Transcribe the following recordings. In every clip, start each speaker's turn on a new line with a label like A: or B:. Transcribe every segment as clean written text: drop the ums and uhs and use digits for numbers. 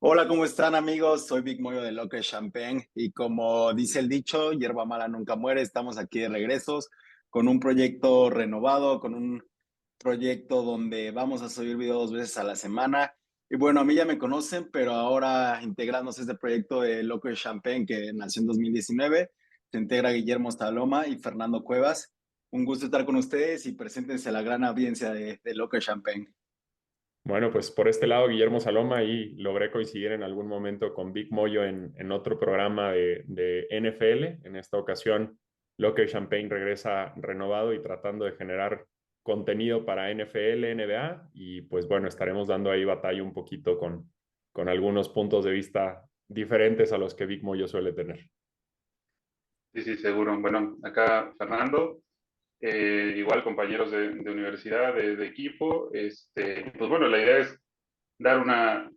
A: Hola, ¿cómo están amigos? Soy Big Moyo de Locker Champagne y como dice el dicho, hierba mala nunca muere. Estamos aquí de regresos con un proyecto renovado, con un proyecto donde vamos a subir video 2 veces a la semana. Y bueno, a mí ya me conocen, pero ahora integrándose este proyecto de Locker Champagne que nació en 2019, se integra Guillermo Staloma y Fernando Cuevas. Un gusto estar con ustedes y preséntense a la gran audiencia de Locker Champagne.
B: Bueno, pues por este lado, Guillermo Saloma, y logré coincidir en algún momento con Big Moyo en otro programa de NFL. En esta ocasión, Locker Champagne regresa renovado y tratando de generar contenido para NFL, NBA, y pues bueno, estaremos dando ahí batalla un poquito con algunos puntos de vista diferentes a los que Big Moyo suele tener.
C: Sí, sí, seguro. Bueno, acá Fernando, igual compañeros de universidad, de equipo. Pues bueno, la idea es dar una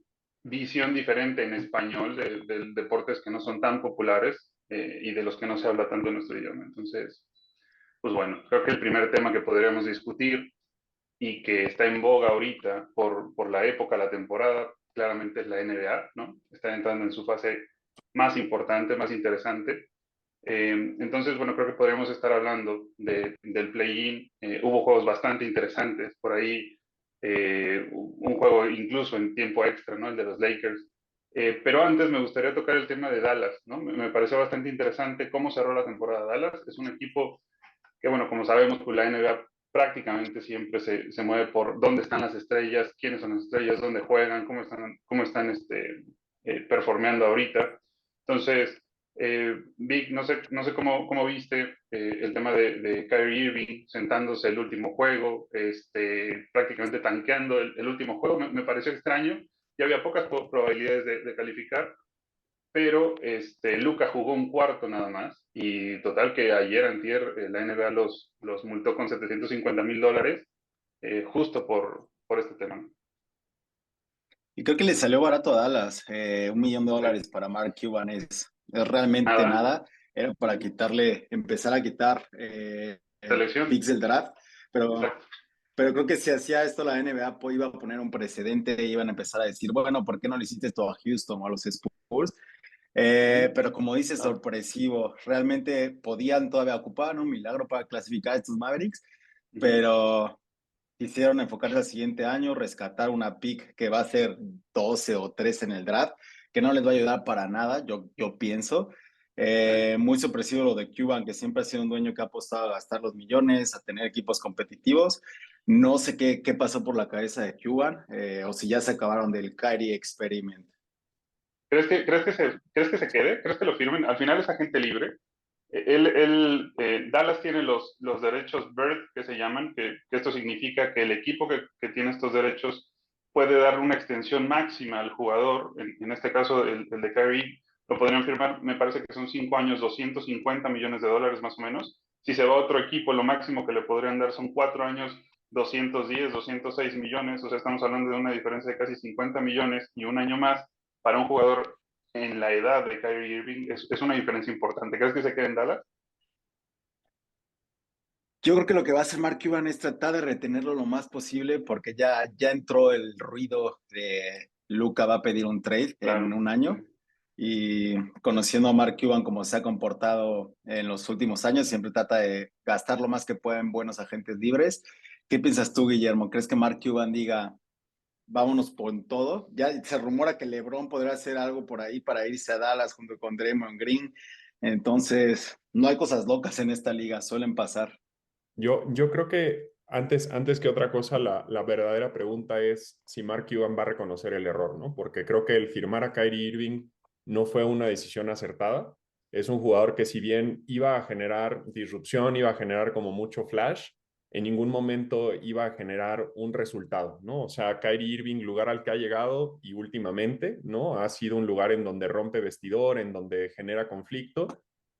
C: visión diferente en español de deportes que no son tan populares y de los que no se habla tanto en nuestro idioma. Entonces, pues bueno, creo que el primer tema que podríamos discutir y que está en boga ahorita por la época, la temporada, claramente es la NBA, ¿no? Está entrando en su fase más importante, más interesante. Entonces, bueno, creo que podríamos estar hablando del play-in. Hubo juegos bastante interesantes por ahí, un juego incluso en tiempo extra, ¿no? El de los Lakers. Pero antes me gustaría tocar el tema de Dallas, ¿no? Me pareció bastante interesante cómo cerró la temporada Dallas. Es un equipo que, bueno, como sabemos, pues la NBA prácticamente siempre se mueve por dónde están las estrellas, quiénes son las estrellas, dónde juegan, cómo están performeando ahorita. Entonces, Vic, no sé cómo viste el tema de Kyrie Irving sentándose el último juego, prácticamente tanqueando el último juego. Me pareció extraño. Ya había pocas probabilidades de calificar, pero Luka jugó un cuarto nada más y total que ayer antier la NBA los multó con $750,000 justo por este tema.
A: Y creo que le salió barato a Dallas. $1 millón
C: Sí.
A: para Mark Cuban es realmente
C: Nada.
A: nada. Era para quitarle, empezar a quitar
C: Selección.
A: picks del draft. Pero,
C: Exacto.
A: pero creo que si hacía esto la NBA iba a poner un precedente. Iban a empezar a decir, bueno, ¿por qué no le hiciste esto a Houston o a los Spurs?
C: Ujú.
A: Pero como dices, sorpresivo. Realmente podían todavía ocupar un milagro para clasificar a estos Mavericks,
C: Ujú.
A: pero quisieron enfocarse al siguiente año, rescatar una pick que va a ser 12 o 13 en el draft, que no les va a ayudar para nada, yo pienso.
C: Sí.
A: Muy sorpresivo lo de Cuban, que siempre ha sido un dueño que ha apostado a gastar los millones, a tener equipos competitivos. No sé qué pasó por la cabeza de Cuban, o si ya se acabaron del Kyrie Experiment.
C: ¿Crees que se quede? ¿Crees que lo firmen? Al final es agente libre. Dallas tiene los derechos Bird, que se llaman, que esto significa que el equipo que tiene estos derechos puede dar una extensión máxima al jugador. En este caso, el de Kyrie lo podrían firmar, me parece que son 5 años, $250 millones más o menos. Si se va a otro equipo, lo máximo que le podrían dar son 4 años, 210, 206 millones. O sea, estamos hablando de una diferencia de casi 50 millones y un año más para un jugador en la edad de Kyrie Irving es una diferencia importante. ¿Crees que se quede en Dallas?
A: Yo creo que lo que va a hacer Mark Cuban es tratar de retenerlo lo más posible porque ya entró el ruido de Luka va a pedir un trade en
C: Claro.
A: un
C: Sí.
A: año y conociendo a Mark Cuban como se ha comportado en los últimos años, siempre trata de gastar lo más que pueda en buenos agentes libres. ¿Qué piensas tú, Guillermo? ¿Crees que Mark Cuban diga, vámonos con todo? Ya se rumora que LeBron podrá hacer algo por ahí para irse a Dallas junto con Draymond Green. Entonces, no hay cosas locas en esta liga, suelen pasar.
B: Yo creo que antes que otra cosa, la verdadera pregunta es si Mark Cuban va a reconocer el error, ¿no? Porque creo que el firmar a Kyrie Irving no fue una decisión acertada. Es un jugador que si bien iba a generar disrupción, iba a generar como mucho flash, en ningún momento iba a generar un resultado, ¿no? O sea, Kyrie Irving, lugar al que ha llegado y últimamente, ¿no? Ha sido un lugar en donde rompe vestidor, en donde genera conflicto.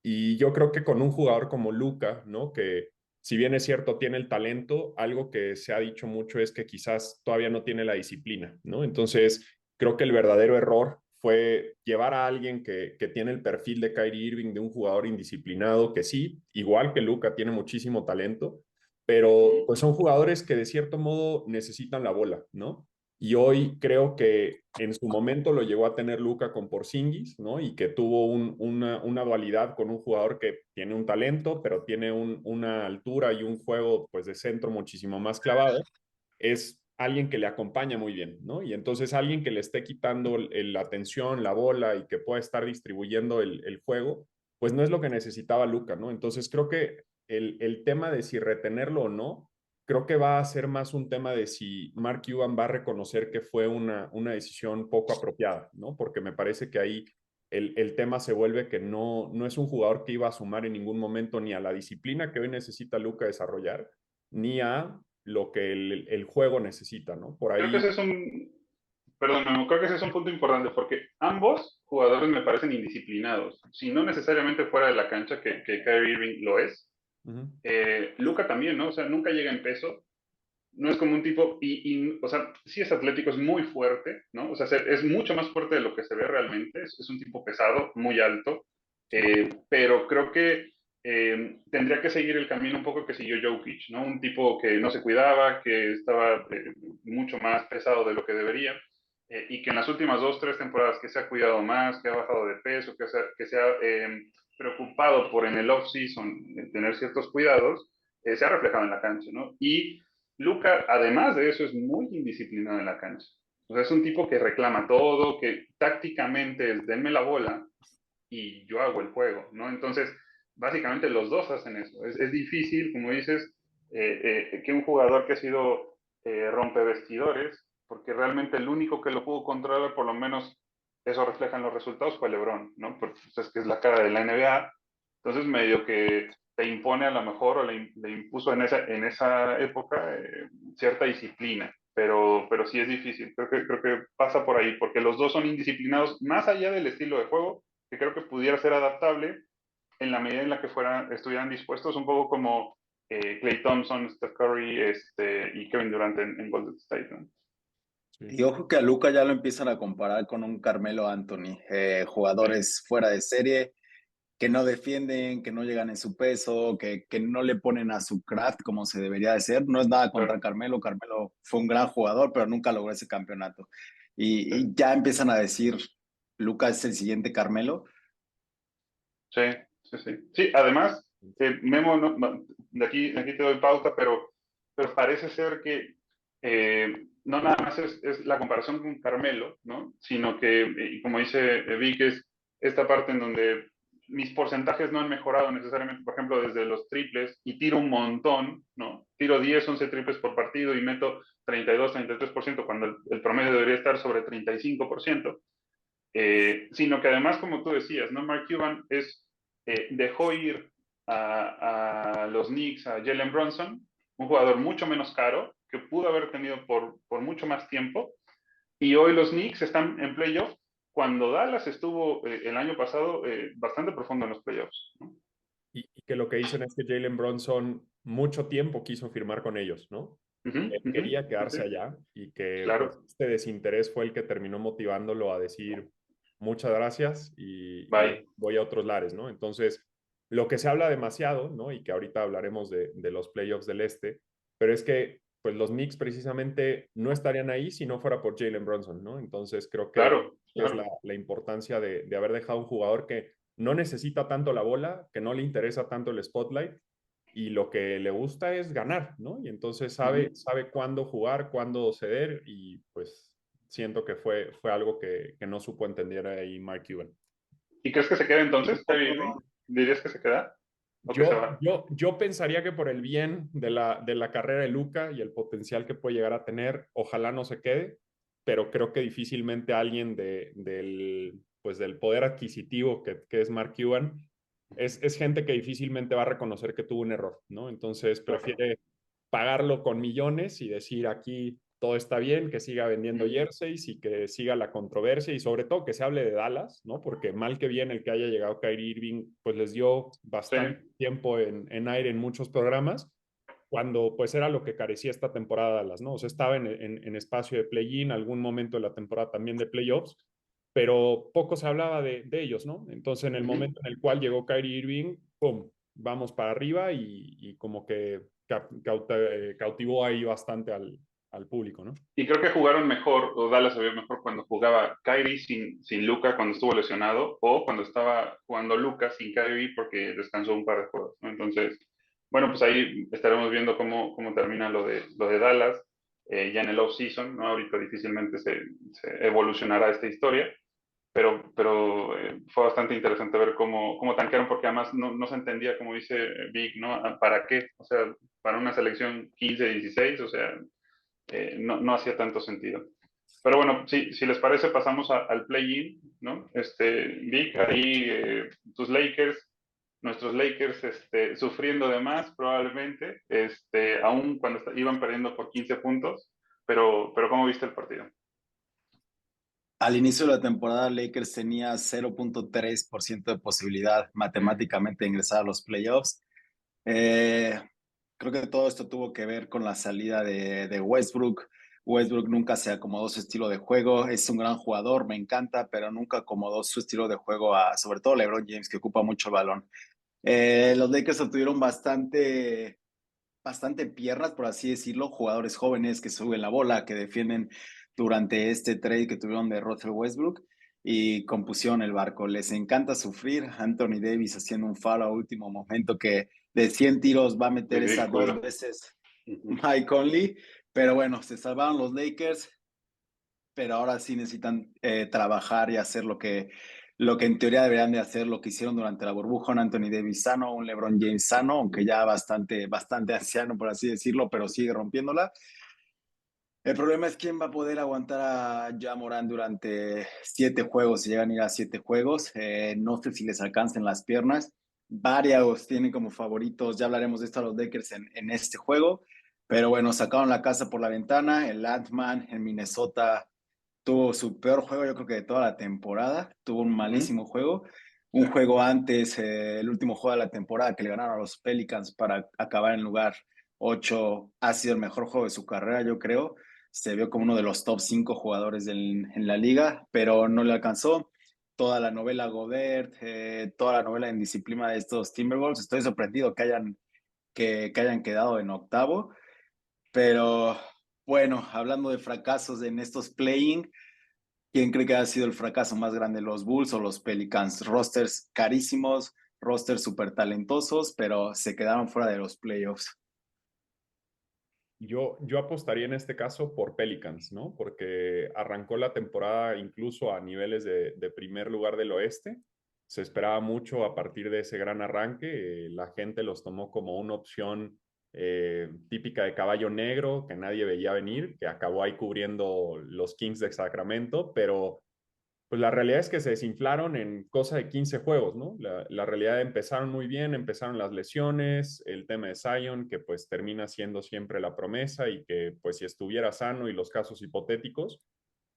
B: Y yo creo que con un jugador como Luka, ¿no? Que si bien es cierto, tiene el talento, algo que se ha dicho mucho es que quizás todavía no tiene la disciplina, ¿no? Entonces, creo que el verdadero error fue llevar a alguien que tiene el perfil de Kyrie Irving, de un jugador indisciplinado, que sí, igual que Luka, tiene muchísimo talento, pero pues son jugadores que de cierto modo necesitan la bola, ¿no? Y hoy creo que en su momento lo llegó a tener Luka con Porzingis, ¿no? Y que tuvo una dualidad con un jugador que tiene un talento, pero tiene una altura y un juego pues de centro muchísimo más clavado. Es alguien que le acompaña muy bien, ¿no? Y entonces alguien que le esté quitando la atención, la bola y que pueda estar distribuyendo el juego, pues no es lo que necesitaba Luka, ¿no? Entonces creo que el tema de si retenerlo o no, creo que va a ser más un tema de si Mark Cuban va a reconocer que fue una decisión poco apropiada, ¿no? Porque me parece que ahí el tema se vuelve que no es un jugador que iba a sumar en ningún momento ni a la disciplina que hoy necesita Luka desarrollar, ni a lo que el juego necesita, ¿no? Por
C: Creo que
B: ahí.
C: ese es perdón, Memo, creo que ese es un punto importante porque ambos jugadores me parecen indisciplinados. Si no necesariamente fuera de la cancha, que Kyrie Irving lo es,
B: Uh-huh.
C: Luka también, ¿no? O sea, nunca llega en peso, no es como un tipo, o sea, sí es atlético, es muy fuerte, ¿no? O sea, es mucho más fuerte de lo que se ve realmente, es un tipo pesado, muy alto, pero creo que tendría que seguir el camino un poco que siguió Jokic, ¿no? Un tipo que no se cuidaba, que estaba mucho más pesado de lo que debería, y que en las últimas 2, 3 temporadas que se ha cuidado más, que ha bajado de peso, que se ha preocupado por en el off-season tener ciertos cuidados, se ha reflejado en la cancha, ¿no? Y Luka, además de eso, es muy indisciplinado en la cancha. O sea, es un tipo que reclama todo, que tácticamente es denme la bola y yo hago el juego, ¿no? Entonces, básicamente los dos hacen eso. Es difícil, como dices, que un jugador que ha sido rompevestidores, porque realmente el único que lo pudo controlar, por lo menos eso refleja en los resultados, fue LeBron, ¿no? Porque pues, es que es la cara de la NBA. Entonces, medio que te impone a lo mejor, o le impuso en esa época cierta disciplina. Pero sí es difícil, creo que pasa por ahí, porque los dos son indisciplinados, más allá del estilo de juego, que creo que pudiera ser adaptable en la medida en la que estuvieran dispuestos, un poco como Klay Thompson, Steph Curry y Kevin Durant en Golden State, ¿no?
B: Sí.
A: Y ojo que a Luka ya lo empiezan a comparar con un Carmelo Anthony,
C: Sí,
A: jugadores fuera de serie, que no defienden, que no llegan en su peso, que no le ponen a su craft como se debería de ser. No es nada contra
C: claro,
A: Carmelo, Carmelo fue un gran jugador, pero nunca logró ese campeonato.
C: sí,
A: Y ya empiezan a decir, Luka es el siguiente Carmelo.
C: sí, sí, sí. Sí, además, Memo, de aquí te doy pauta, pero parece ser que no nada más es la comparación con Carmelo, ¿no? Sino que, como dice Vic, es esta parte en donde mis porcentajes no han mejorado necesariamente, por ejemplo, desde los triples, y tiro un montón, ¿no? Tiro 10, 11 triples por partido y meto 32, 33%, cuando el promedio debería estar sobre 35%. Sino que además, como tú decías, ¿no? Mark Cuban dejó ir a los Knicks, a Jalen Brunson, un jugador mucho menos caro, que pudo haber tenido por mucho más tiempo, y hoy los Knicks están en playoffs, cuando Dallas estuvo el año pasado bastante profundo en los playoffs, ¿no?
B: Y que lo que dicen es que Jalen Brunson mucho tiempo quiso firmar con ellos, ¿no?
C: Uh -huh,
B: Él
C: uh -huh,
B: quería quedarse
C: sí,
B: allá y que pues
C: claro,
B: este desinterés fue el que terminó motivándolo a decir muchas gracias y
C: bye.
B: voy a otros lares, ¿no? Entonces, lo que se habla demasiado, ¿no? Y que ahorita hablaremos de los playoffs del este, pero es que pues los Knicks precisamente no estarían ahí si no fuera por Jalen Brunson, ¿no? Entonces creo que
C: Claro,
B: es
C: claro.
B: la importancia de haber dejado un jugador que no necesita tanto la bola, que no le interesa tanto el spotlight y lo que le gusta es ganar, ¿no? Y entonces
C: Uh -huh.
B: sabe cuándo jugar, cuándo ceder y pues siento que fue algo que no supo entender ahí Mark Cuban.
C: ¿Y crees que se queda
A: Un
C: entonces, Kyrie Irving?
A: poco,
C: ¿Dirías que se queda o que se
B: Yo,
C: va?
B: yo, yo pensaría que por el bien de la carrera de Luka y el potencial que puede llegar a tener, ojalá no se quede, pero creo que difícilmente alguien pues del poder adquisitivo que es Mark Cuban, es gente que difícilmente va a reconocer que tuvo un error, ¿no? Entonces
C: Claro.
B: prefiere pagarlo con millones y decir aquí todo está bien, que siga vendiendo
C: Mm,
B: jerseys y que siga la controversia y sobre todo que se hable de Dallas, ¿no? Porque mal que bien el que haya llegado Kyrie Irving, pues les dio
C: sí,
B: bastante tiempo en aire en muchos programas, cuando pues era lo que carecía esta temporada Dallas, ¿no? O sea, estaba en espacio de play-in, algún momento de la temporada también de playoffs, pero poco se hablaba de ellos, ¿no? Entonces en el
C: ujú.
B: momento en el cual llegó Kyrie Irving, ¡pum! Vamos para arriba y como que cautivó ahí bastante al público, ¿no?
C: Y creo que jugaron mejor, o Dallas se vio mejor cuando jugaba Kyrie sin Luka cuando estuvo lesionado, o cuando estaba jugando Luka sin Kyrie porque descansó un par de juegos, ¿no? Entonces, bueno, pues ahí estaremos viendo cómo termina lo de Dallas ya en el off-season, ¿no? Ahorita difícilmente se evolucionará esta historia, pero fue bastante interesante ver cómo tanquearon, porque además no se entendía, como dice Vic, ¿no? ¿Para qué? O sea, para una selección 15-16, o sea, no hacía tanto sentido. Pero bueno, si les parece, pasamos al play-in, ¿no? Vic, ahí tus Lakers, nuestros Lakers, sufriendo de más probablemente, aún cuando iban perdiendo por 15 puntos, pero ¿cómo viste el partido?
A: Al inicio de la temporada, Lakers tenía 0.3% de posibilidad matemáticamente de ingresar a los playoffs. Eh, Creo que todo esto tuvo que ver con la salida de Westbrook. Westbrook nunca se acomodó su estilo de juego. Es un gran jugador, me encanta, pero nunca acomodó su estilo de juego a, sobre todo, LeBron James, que ocupa mucho el balón. Los Lakers obtuvieron bastante piernas, por así decirlo, jugadores jóvenes que suben la bola, que defienden durante este trade que tuvieron de Russell Westbrook y compusieron el barco. Les encanta sufrir. Anthony Davis haciendo un foul a último momento que de 100 tiros va a meter esa dos
C: Ridículo.
A: veces Mike Conley, pero bueno, se salvaron los Lakers, pero ahora sí necesitan trabajar y hacer lo que en teoría deberían de hacer, lo que hicieron durante la burbuja, un Anthony Davis sano, un LeBron James sano, aunque ya bastante anciano, por así decirlo, pero sigue rompiéndola. El problema es quién va a poder aguantar a Ja Morant durante 7 juegos, si llegan a ir a 7 juegos. No sé si les alcancen las piernas. Varios tienen como favoritos, ya hablaremos de esto a los Lakers en este juego, pero bueno, sacaron la casa por la ventana. El Ant-Man en Minnesota tuvo su peor juego, yo creo que de toda la temporada. Tuvo un malísimo juego. Un juego antes, el último juego de la temporada que le ganaron a los Pelicans para acabar en lugar 8, ha sido el mejor juego de su carrera, yo creo. Se vio como uno de los top 5 jugadores en la liga, pero no le alcanzó. Toda la novela Gobert, toda la novela en disciplina de estos Timberwolves. Estoy sorprendido que hayan quedado en octavo, pero bueno, hablando de fracasos en estos playing, ¿quién cree que ha sido el fracaso más grande, los Bulls o los Pelicans? Rosters carísimos, rosters súper talentosos, pero se quedaron fuera de los playoffs.
B: Yo apostaría en este caso por Pelicans, ¿no? Porque arrancó la temporada incluso a niveles de primer lugar del oeste. Se esperaba mucho a partir de ese gran arranque. La gente los tomó como una opción típica de caballo negro que nadie veía venir, que acabó ahí cubriendo los Kings de Sacramento, pero pues la realidad es que se desinflaron en cosa de 15 juegos, ¿no? La realidad empezaron muy bien, empezaron las lesiones, el tema de Zion, que pues termina siendo siempre la promesa y que pues si estuviera sano y los casos hipotéticos,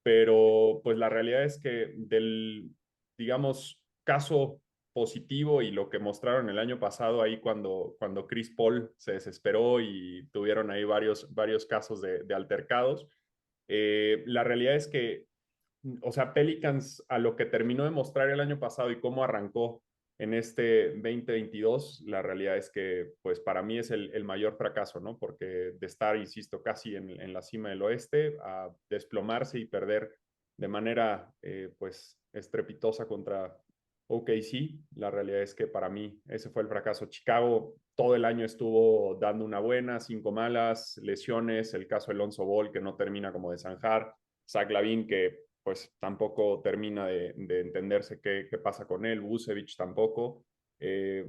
B: pero pues la realidad es que del, digamos, caso positivo y lo que mostraron el año pasado ahí cuando Chris Paul se desesperó y tuvieron ahí varios casos de altercados, la realidad es que o sea, Pelicans a lo que terminó de mostrar el año pasado y cómo arrancó en este 2022, la realidad es que, pues para mí es el mayor fracaso, ¿no? Porque de estar, insisto, casi en la cima del oeste, a desplomarse y perder de manera, pues, estrepitosa contra OKC, la realidad es que para mí ese fue el fracaso. Chicago todo el año estuvo dando una buena, 5 malas, lesiones, el caso de Alonso Ball que no termina como de zanjar, Zach LaVine que pues tampoco termina de entenderse qué pasa con él, Vucevic tampoco,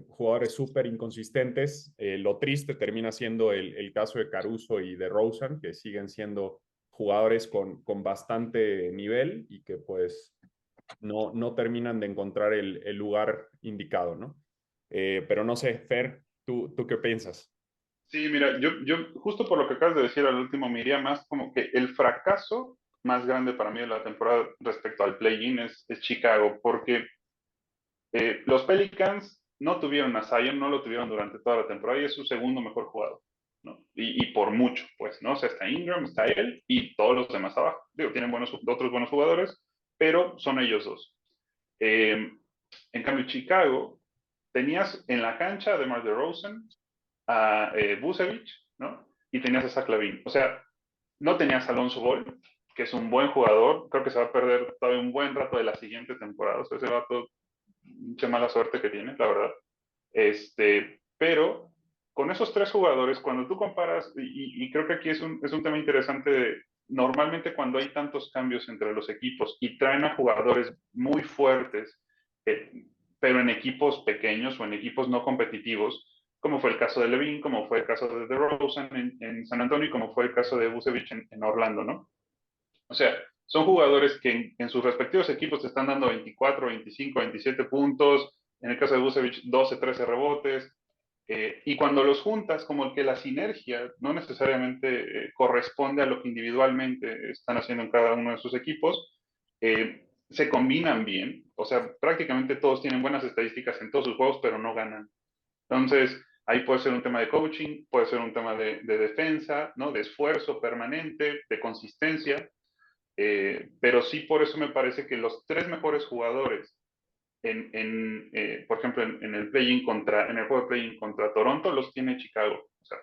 B: jugadores súper inconsistentes. Lo triste termina siendo el caso de Caruso y de Rosen, que siguen siendo jugadores con bastante nivel y que pues no terminan de encontrar el lugar indicado, ¿no? Pero no sé, Fer, ¿tú qué piensas?
C: Sí, mira, yo justo por lo que acabas de decir al último, me iría más como que el fracaso más grande para mí de la temporada respecto al play-in es Chicago, porque los Pelicans no tuvieron a Zion, no lo tuvieron durante toda la temporada y es su segundo mejor jugador, ¿no? Y por mucho, pues, ¿no? O sea, está Ingram, está él y todos los demás abajo. Digo, tienen otros buenos jugadores, pero son ellos dos. Eh, en cambio, Chicago, tenías en la cancha de DeMar DeRozan, a Vucevic, ¿no? Y tenías a Zach LaVine. O sea, No tenías a Alonso Ball, que es un buen jugador. Creo que se va a perder todavía un buen rato de la siguiente temporada. O sea, ese vato, mucha mala suerte que tiene, la verdad. Pero con esos tres jugadores, cuando tú comparas, y creo que aquí es un tema interesante, normalmente cuando hay tantos cambios entre los equipos y traen a jugadores muy fuertes, pero en equipos pequeños o en equipos no competitivos, como fue el caso de Levine, como fue el caso de DeRozan en San Antonio y como fue el caso de Vucevic en Orlando, ¿no? O sea, son jugadores que en sus respectivos equipos te están dando 24, 25, 27 puntos, en el caso de Vucevic 12, 13 rebotes, y cuando los juntas, como que la sinergia no necesariamente corresponde a lo que individualmente están haciendo en cada uno de sus equipos, se combinan bien, o sea, prácticamente todos tienen buenas estadísticas en todos sus juegos, pero no ganan. Entonces, ahí puede ser un tema de coaching, puede ser un tema de defensa, ¿no? De esfuerzo permanente, de consistencia, pero sí por eso me parece que los tres mejores jugadores por ejemplo, en el en el juego de play-in contra Toronto los tiene Chicago. O sea,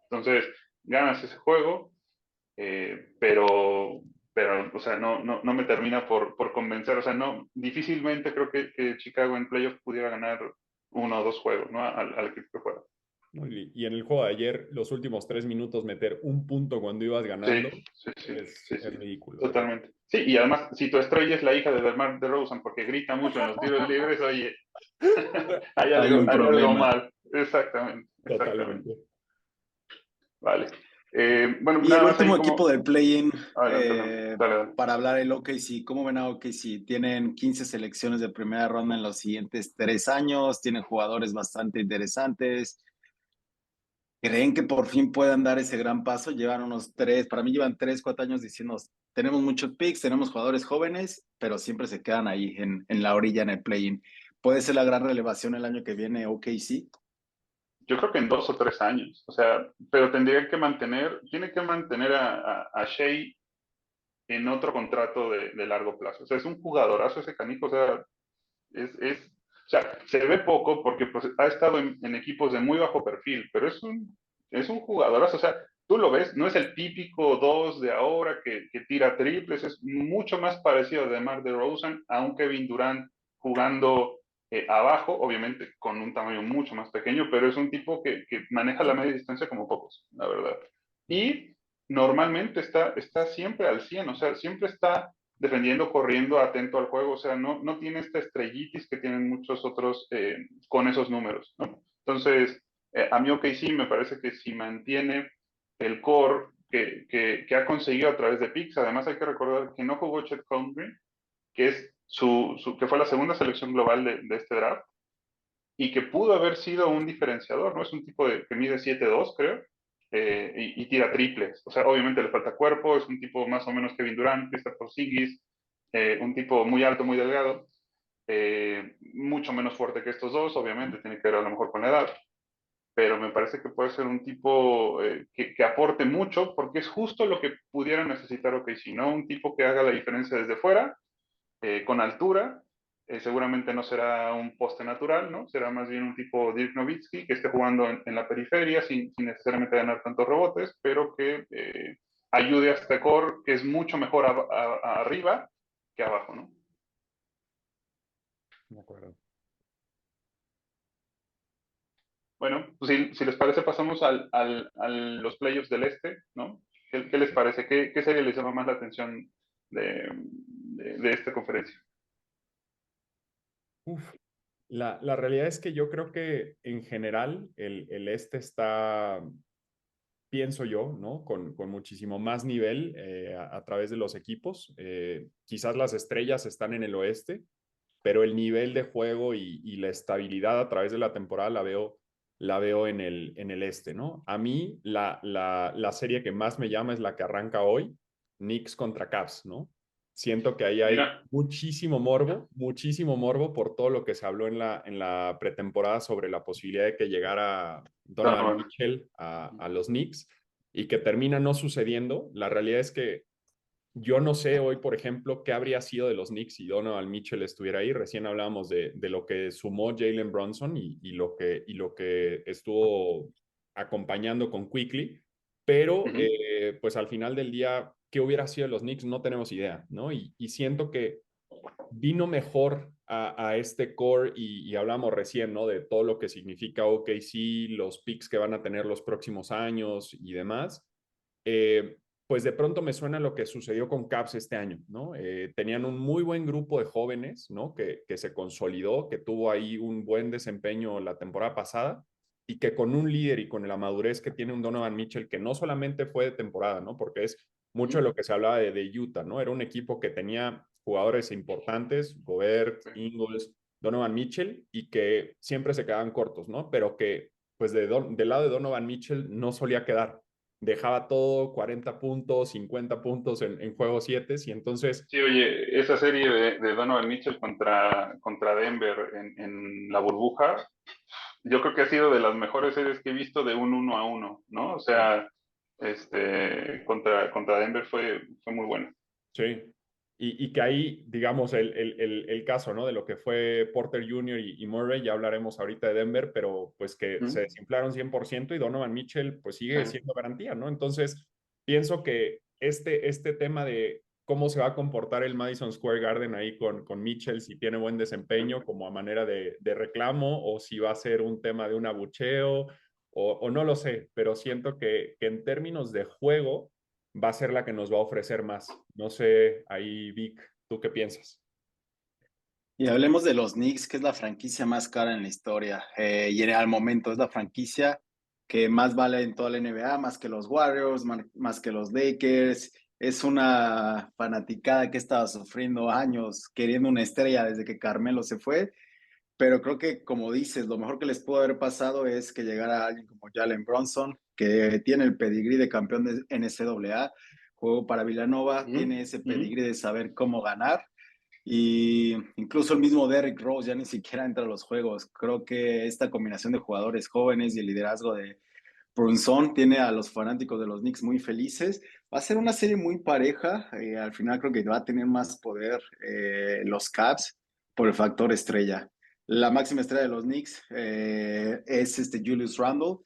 C: entonces, ganas ese juego, pero, o sea, no me termina por convencer. O sea, no, difícilmente creo que Chicago en playoff pudiera ganar uno o dos juegos, ¿no? Al equipo que fuera.
B: Y en el juego de ayer, los últimos 3 minutos, meter un punto cuando ibas
C: Sí,
B: ganando
C: sí, sí, sí,
B: es
C: sí,
B: ridículo, ¿verdad?
C: totalmente. Sí, y además, si tu estrella es la hija de DeMar DeRozan porque grita mucho en los tiros libres, oye,
A: Hay un
C: hay algo
A: problema.
C: mal. Exactamente, exactamente.
B: Totalmente.
C: Vale. Bueno,
A: Y el
C: nada más ahí
A: último equipo
C: como...
A: del play-in,
C: Adelante, adelante. Dale, dale.
A: para hablar el OKC, ¿cómo ven a OKC? Tienen 15 selecciones de primera ronda en los siguientes 3 años, tienen jugadores bastante interesantes. ¿Creen que por fin puedan dar ese gran paso? Llevan unos 3, para mí llevan 3, 4 años diciendo, tenemos muchos picks, tenemos jugadores jóvenes, pero siempre se quedan ahí en la orilla en el play-in. ¿Puede ser la gran relevación el año que viene OKC?
C: Yo creo que en 2 o 3 años. O sea, pero tiene que mantener a Shea en otro contrato de largo plazo. O sea, es un jugadorazo ese canijo. O sea, o sea, se ve poco porque pues, ha estado en equipos de muy bajo perfil, pero es un jugadorazo. O sea, tú lo ves, no es el típico 2 de ahora que tira triples, es mucho más parecido a DeMar DeRozan, a un Kevin Durant jugando abajo, obviamente con un tamaño mucho más pequeño, pero es un tipo que maneja la media distancia como pocos, la verdad. Y normalmente está siempre al 100, o sea, siempre está defendiendo, corriendo, atento al juego, o sea, no tiene esta estrellitis que tienen muchos otros con esos números, ¿no? Entonces, a mí OKC me parece que si mantiene el core que ha conseguido a través de picks, además hay que recordar que no jugó Chet Holmgren, que es que fue la segunda selección global de este draft, y que pudo haber sido un diferenciador, ¿no? Es un tipo que mide 7'2", creo, y tira triples. O sea, obviamente le falta cuerpo, es un tipo más o menos Kevin Durant, Kristaps Porzingis, un tipo muy alto, muy delgado, mucho menos fuerte que estos dos, obviamente, tiene que ver a lo mejor con la edad, pero me parece que puede ser un tipo que aporte mucho, porque es justo lo que pudiera necesitar OKC, ¿no? Un tipo que haga la diferencia desde fuera, con altura. Seguramente no será un poste natural, ¿no? Será más bien un tipo Dirk Nowitzki que esté jugando en la periferia sin necesariamente ganar tantos rebotes, pero que ayude a este core que es mucho mejor arriba que abajo, ¿no?
B: De acuerdo.
C: Bueno, pues si les parece, pasamos a los playoffs del este, ¿no? ¿Qué les parece? ¿Qué serie les llama más la atención de esta conferencia?
B: Uf. La realidad es que yo creo que en general el este está, pienso yo, ¿no? Con muchísimo más nivel a través de los equipos. Quizás las estrellas están en el oeste, pero el nivel de juego y la estabilidad a través de la temporada la veo en el este, ¿no? A mí la serie que más me llama es la que arranca hoy, Knicks contra Cavs, ¿no? Siento que ahí hay
C: Mira,
B: muchísimo morbo por todo lo que se habló en la pretemporada sobre la posibilidad de que llegara Donovan
C: Donovan.
B: Mitchell a los Knicks y que termina no sucediendo. La realidad es que yo no sé hoy, por ejemplo, qué habría sido de los Knicks si Donovan Mitchell estuviera ahí. Recién hablábamos de lo que sumó Jalen Brunson y lo que estuvo acompañando con Quickly, pero
C: Ujú.
B: pues al final del día, ¿qué hubiera sido de los Knicks? No tenemos idea, ¿no? Y siento que vino mejor a este core y hablamos recién, ¿no? De todo lo que significa OKC, los picks que van a tener los próximos años y demás. Pues de pronto me suena lo que sucedió con Caps este año, ¿no? Tenían un muy buen grupo de jóvenes, ¿no? Que se consolidó, que tuvo ahí un buen desempeño la temporada pasada y que con un líder y con la madurez que tiene un Donovan Mitchell, que no solamente fue de temporada, ¿no? Porque es mucho de lo que se hablaba de Utah, ¿no? Era un equipo que tenía jugadores importantes, Gobert, Ingles, Donovan Mitchell, y que siempre se quedaban cortos, ¿no? Pero que, pues, del lado de Donovan Mitchell no solía quedar. Dejaba todo 40 puntos, 50 puntos en juegos 7, y entonces,
C: Sí, oye, esa serie de Donovan Mitchell contra Denver en la burbuja, yo creo que ha sido de las mejores series que he visto de un 1-1, ¿no? O sea, contra Denver fue muy buena.
B: sí. Y que ahí, digamos, el caso, ¿no? De lo que fue Porter Jr. y Murray, ya hablaremos ahorita de Denver, pero pues que se
C: ¿Mm?
B: desinflaron 100% y Donovan Mitchell pues
C: Sí.
B: sigue siendo garantía, ¿no? Entonces, pienso que este tema de cómo se va a comportar el Madison Square Garden ahí con Mitchell, si tiene buen desempeño como a manera de reclamo o si va a ser un tema de un abucheo o no lo sé, pero siento que en términos de juego va a ser la que nos va a ofrecer más. No sé, ahí Vic, ¿tú qué piensas?
A: Y hablemos de los Knicks, que es la franquicia más cara en la historia. Y al momento es la franquicia que más vale en toda la NBA, más que los Warriors, más que los Lakers. Es una fanaticada que ha estado sufriendo años queriendo una estrella desde que Carmelo se fue. Pero creo que, como dices, lo mejor que les pudo haber pasado es que llegara alguien como Jalen Bronson, que tiene el pedigrí de campeón de NCAA, juego para Villanova,
C: Ujú,
A: tiene ese
C: ujú.
A: pedigrí de saber cómo ganar. Y incluso el mismo Derrick Rose ya ni siquiera entra a los juegos. Creo que esta combinación de jugadores jóvenes y el liderazgo de Brunson tiene a los fanáticos de los Knicks muy felices. Va a ser una serie muy pareja. Al final creo que va a tener más poder los Cavs por el factor estrella. La máxima estrella de los Knicks es Julius Randle,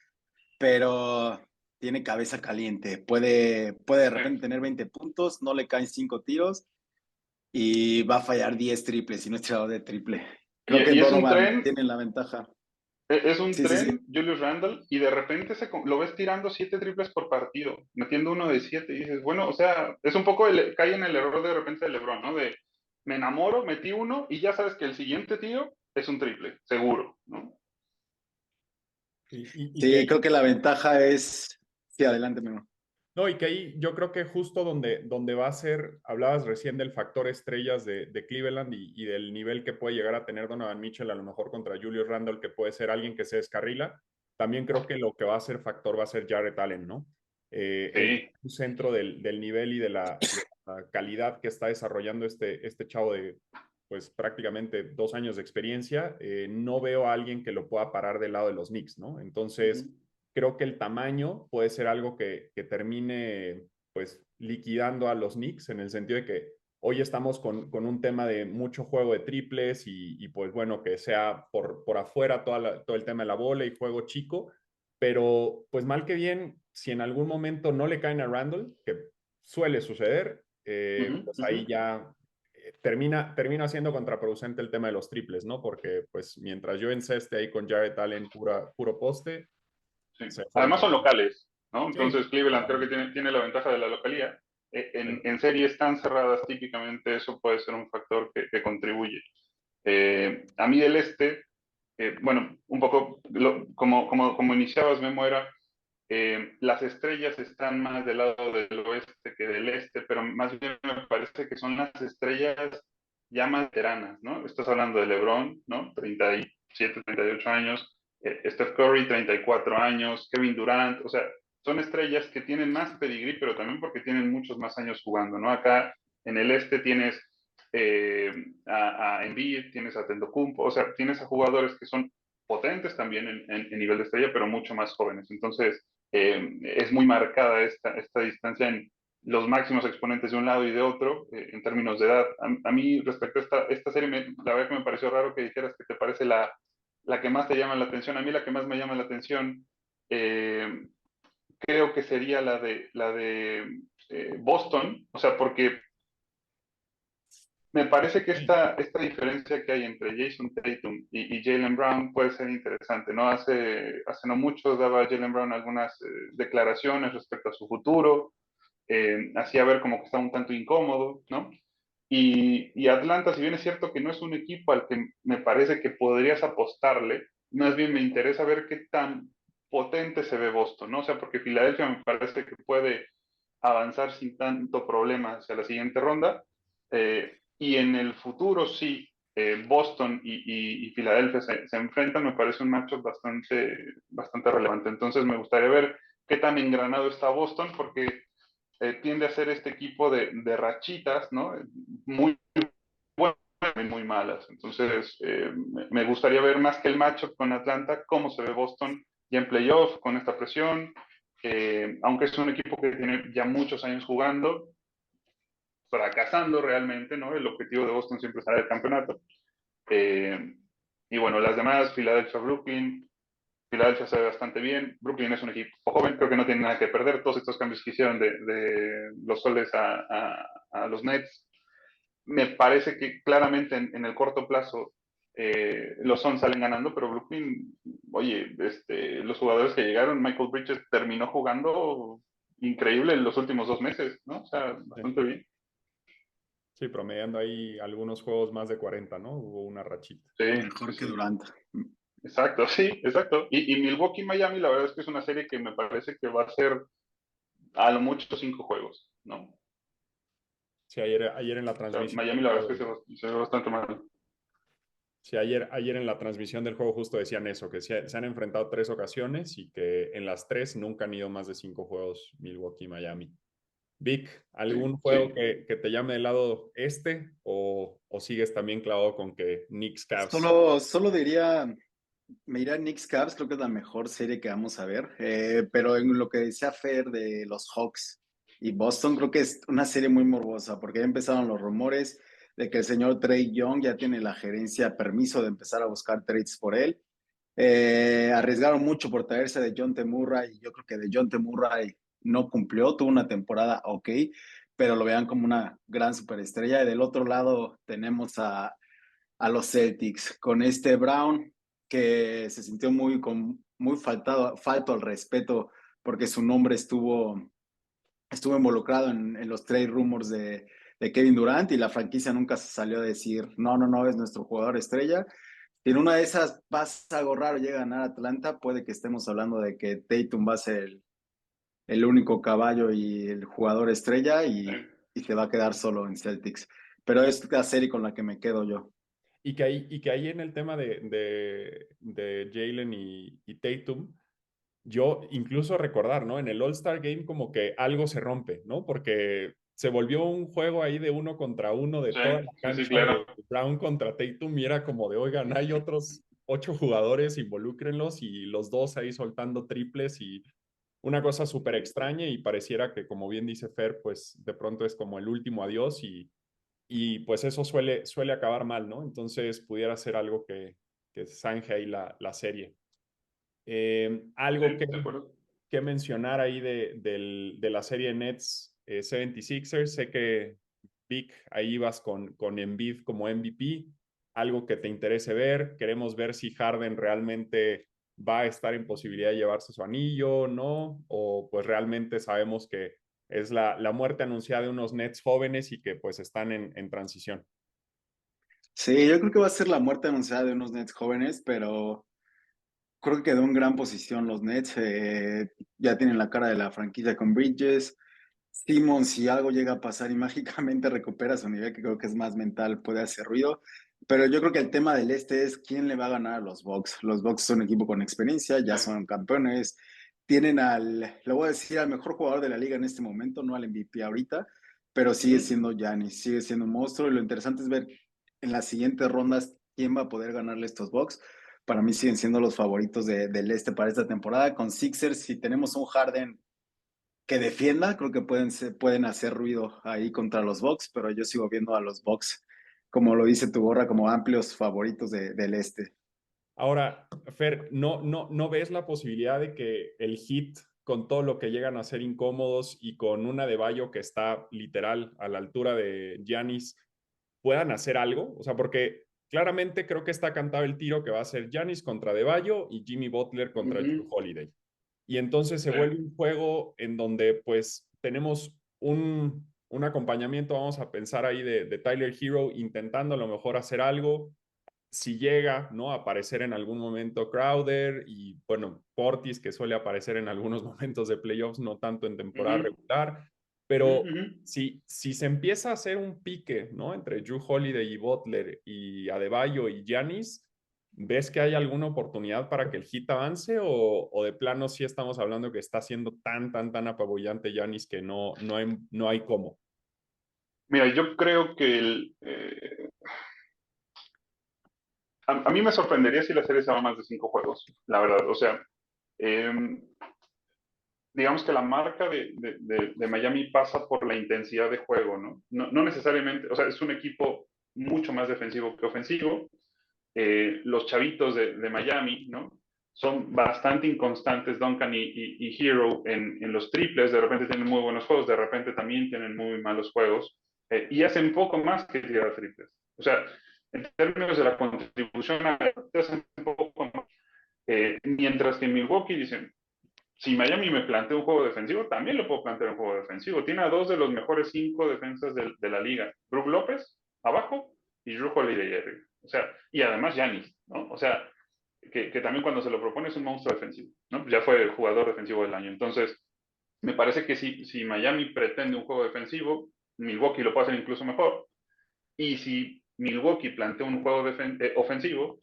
A: pero tiene cabeza caliente. Puede de
C: Sí.
A: repente tener 20 puntos, no le caen 5 tiros y va a fallar 10 triples si no es tirador de triple. Creo que
C: Y es un
A: Donovan
C: tren,
A: tiene la ventaja.
C: es un
A: Sí, sí, sí.
C: tren, Julius Randle, y de repente lo ves tirando 7 triples por partido, metiendo uno de 7, y dices, bueno, o sea, es un poco, cae en el error de repente de LeBron, ¿no? De, me enamoro, metí uno, y ya sabes que el siguiente tiro es un triple, seguro, ¿no?
B: Y que
A: Sí, creo
B: ahí,
A: que la ventaja es... Sí, adelante, Memo.
B: no, y que ahí yo creo que justo donde va a ser, hablabas recién del factor estrellas de Cleveland y del nivel que puede llegar a tener Donovan Mitchell, a lo mejor contra Julius Randle, que puede ser alguien que se descarrila. También creo que lo que va a ser factor va a ser Jarrett Allen, ¿no? El
C: Sí.
B: centro del nivel y de la calidad que está desarrollando este chavo de pues prácticamente 2 años de experiencia, no veo a alguien que lo pueda parar del lado de los Knicks, ¿no? Entonces,
C: Ujú.
B: creo que el tamaño puede ser algo que termine pues liquidando a los Knicks en el sentido de que hoy estamos con un tema de mucho juego de triples y pues bueno, que sea por afuera todo el tema de la bola y juego chico, pero pues mal que bien, si en algún momento no le caen a Randall, que suele suceder,
C: Ujú,
B: pues
C: ujú.
B: ahí ya termina siendo contraproducente el tema de los triples, ¿no? Porque pues mientras yo enceste ahí con Jarrett Allen puro poste,
C: Sí.
B: se forma.
C: Además son locales, ¿no?
B: Sí,
C: Entonces Cleveland creo que
B: totalmente.
C: tiene la ventaja de la localía.
B: Sí.
C: En series tan cerradas, típicamente eso puede ser un factor que contribuye. A mí del este, bueno, un poco como iniciabas, Memo, era las estrellas están más del lado del oeste que del este, pero más bien me parece que son las estrellas ya más veteranas, ¿no? Estás hablando de LeBron, ¿no? 37, 38 años, Steph Curry, 34 años, Kevin Durant, o sea, son estrellas que tienen más pedigrí, pero también porque tienen muchos más años jugando, ¿no? Acá en el este tienes a Embiid, tienes a Tendocumpo, o sea, tienes a jugadores que son potentes también en nivel de estrella, pero mucho más jóvenes. Entonces, es muy marcada esta distancia en los máximos exponentes de un lado y de otro en términos de edad. A mí, respecto a esta serie, la verdad que me pareció raro que dijeras que te parece la que más te llama la atención. A mí la que más me llama la atención, eh, creo que sería la de Boston, o sea, porque me parece que esta diferencia que hay entre Jason Tatum y Jaylen Brown puede ser interesante, ¿no? Hace no mucho daba Jaylen Brown algunas declaraciones respecto a su futuro, hacía ver como que está un tanto incómodo, ¿no? Y Atlanta, si bien es cierto que no es un equipo al que me parece que podrías apostarle, más bien me interesa ver qué tan potente se ve Boston, ¿no? O sea, porque Filadelfia me parece que puede avanzar sin tanto problema hacia la siguiente ronda. Y en el futuro, sí, Boston y Filadelfia se enfrentan, me parece un matchup bastante relevante. Entonces me gustaría ver qué tan engranado está Boston, porque tiende a ser este equipo de rachitas, ¿no? Muy buenas y muy malas. Entonces, me gustaría ver más que el matchup con Atlanta, cómo se ve Boston ya en playoff con esta presión. Aunque es un equipo que tiene ya muchos años jugando, fracasando realmente, ¿no? El objetivo de Boston siempre es el campeonato. Eh, y bueno, las demás, Filadelfia, Brooklyn, Filadelfia se ve bastante bien. Brooklyn es un equipo joven, creo que no tiene nada que perder. Todos estos cambios que hicieron de los Soles a los Nets, me parece que claramente en el corto plazo los Suns salen ganando, pero Brooklyn, oye, los jugadores que llegaron, Michael Bridges terminó jugando increíble en los últimos 2 meses, ¿no? O sea, bastante bien.
B: Sí, promediando ahí algunos juegos más de 40, ¿no? Hubo una rachita.
C: Sí,
A: Mejor que
C: sí.
A: Durant.
C: Exacto, sí, exacto. Y Milwaukee-Miami, la verdad es que es una serie que me parece que va a ser a lo mucho 5 juegos, ¿no?
B: Sí, ayer en la
C: O sea,
B: transmisión
C: Miami
B: del
C: la verdad
B: juego,
C: es que se ve bastante mal.
B: sí, ayer en la transmisión del juego justo decían eso, que se han enfrentado 3 ocasiones y que en las 3 nunca han ido más de 5 juegos Milwaukee y Miami. Vic,
C: Sí,
B: ¿algún juego
C: sí.
B: que te llame del lado este o sigues también clavado con que Knicks Cavs?
A: Solo diría, me irá Knicks Cavs, creo que es la mejor serie que vamos a ver. Pero en lo que decía Fer de los Hawks y Boston, creo que es una serie muy morbosa, porque ya empezaron los rumores de que el señor Trey Young ya tiene la gerencia permiso de empezar a buscar trades por él. Arriesgaron mucho por traerse de John T. Murray, y yo creo que de John T. Murray no cumplió, tuvo una temporada ok, pero lo vean como una gran superestrella. Y del otro lado tenemos a los Celtics con este Brown, que se sintió muy falto al respeto porque su nombre estuvo involucrado en los trade rumors de Kevin Durant, y la franquicia nunca se salió a decir, no, no, no, es nuestro jugador estrella. Si en una de esas pasa algo raro, llega a ganar Atlanta, puede que estemos hablando de que Tatum va a ser el único caballo y el jugador estrella, y se va a quedar solo en Celtics. Pero es la serie con la que me quedo yo.
B: Y que ahí en el tema de Jalen y Tatum, yo incluso recordar, ¿no? En el All-Star Game como que algo se rompe, ¿no? Porque se volvió un juego ahí de 1 contra 1 de
C: Sí,
B: toda la
C: sí, sí,
B: cancha de
C: claro.
B: Brown contra Tatum y era como de, oigan, hay otros 8 jugadores, involúcrenlos y los dos ahí soltando triples y una cosa súper extraña y pareciera que, como bien dice Fer, pues de pronto es como el último adiós y pues eso suele acabar mal, ¿no? Entonces pudiera ser algo que zanje ahí la serie.
C: Sí,
B: Algo
C: de acuerdo.
B: que mencionar ahí de la serie Nets 76ers. Sé que Vic, ahí vas con Embiid como MVP. Algo que te interese ver. Queremos ver si Harden realmente va a estar en posibilidad de llevarse su anillo, ¿no? O pues realmente sabemos que es la muerte anunciada de unos Nets jóvenes y que pues están en transición.
A: Sí, yo creo que va a ser la muerte anunciada de unos Nets jóvenes, pero creo que quedó en gran posición los Nets. Ya tienen la cara de la franquicia con Bridges. Simmons, si algo llega a pasar y mágicamente recupera su nivel, que creo que es más mental, puede hacer ruido. Pero yo creo que el tema del este es quién le va a ganar a los Bucks. Los Bucks son un equipo con experiencia, ya
C: Sí,
A: son campeones. Tienen le voy a decir, al mejor jugador de la liga en este momento, no al MVP ahorita, pero sigue
C: ujú,
A: siendo Giannis, sigue siendo un monstruo. Y lo interesante es ver en las siguientes rondas quién va a poder ganarle a estos Bucks. Para mí siguen siendo los favoritos del este para esta temporada. Con Sixers, si tenemos un Harden que defienda, creo que pueden hacer ruido ahí contra los Bucks, pero yo sigo viendo a los Bucks, como lo dice tu gorra, como amplios favoritos del este.
B: Ahora, Fer, ¿no ves la posibilidad de que el Heat con todo lo que llegan a ser incómodos y con una Adebayo que está literal a la altura de Giannis, puedan hacer algo? O sea, porque claramente creo que está cantado el tiro que va a ser Giannis contra Adebayo y Jimmy Butler contra Jrue Holiday. Y entonces se vuelve un juego en donde pues tenemos un acompañamiento, vamos a pensar ahí, de Tyler Hero intentando a lo mejor hacer algo, si llega, ¿no? A aparecer en algún momento Crowder y, bueno, Portis, que suele aparecer en algunos momentos de playoffs, no tanto en temporada regular, pero si se empieza a hacer un pique, ¿no? Entre Jrue Holiday y Butler y Adebayo y Giannis, ¿ves que hay alguna oportunidad para que el Heat avance o de plano sí estamos hablando que está siendo tan apabullante Giannis que no hay cómo?
C: Mira, yo creo que a mí me sorprendería si la serie se va a más de 5 juegos, la verdad. O sea, digamos que la marca de Miami pasa por la intensidad de juego, ¿no? No necesariamente, o sea, es un equipo mucho más defensivo que ofensivo. Los chavitos de Miami, ¿no? Son bastante inconstantes, Duncan y Hero en los triples, de repente tienen muy buenos juegos, de repente también tienen muy malos juegos, y hacen poco más que tirar triples. O sea, en términos de la contribución, hacen poco más. Mientras que en Milwaukee dicen, si Miami me plantea un juego defensivo, también le puedo plantear un juego defensivo. Tiene a 2 de los mejores 5 defensas de la liga. Brook López, abajo, y Jrue Holiday arriba. O sea, y además Giannis, ¿no? O sea, que también cuando se lo propone es un monstruo defensivo, ¿no? Ya fue el jugador defensivo del año. Entonces, me parece que si Miami pretende un juego defensivo, Milwaukee lo puede hacer incluso mejor. Y si Milwaukee plantea un juego ofensivo,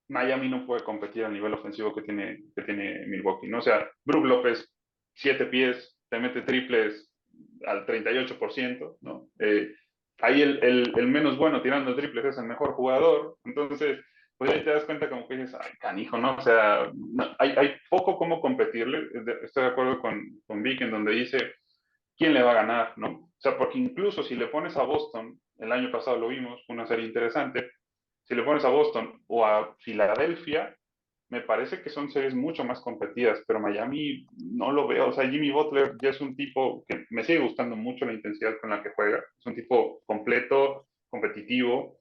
C: Miami no puede competir al nivel ofensivo que tiene Milwaukee, ¿no? O sea, Brook López, 7 pies, te mete triples al 38%, ¿no? Ahí el menos bueno tirando triples es el mejor jugador, entonces, pues ahí te das cuenta como que dices, ay, canijo, ¿no? O sea, no, hay poco cómo competirle, estoy de acuerdo con Vic en donde dice, ¿quién le va a ganar, no? O sea, porque incluso si le pones a Boston, el año pasado lo vimos, fue una serie interesante, si le pones a Boston o a Filadelfia, me parece que son series mucho más competidas, pero Miami no lo veo. O sea, Jimmy Butler ya es un tipo que me sigue gustando mucho la intensidad con la que juega. Es un tipo completo, competitivo,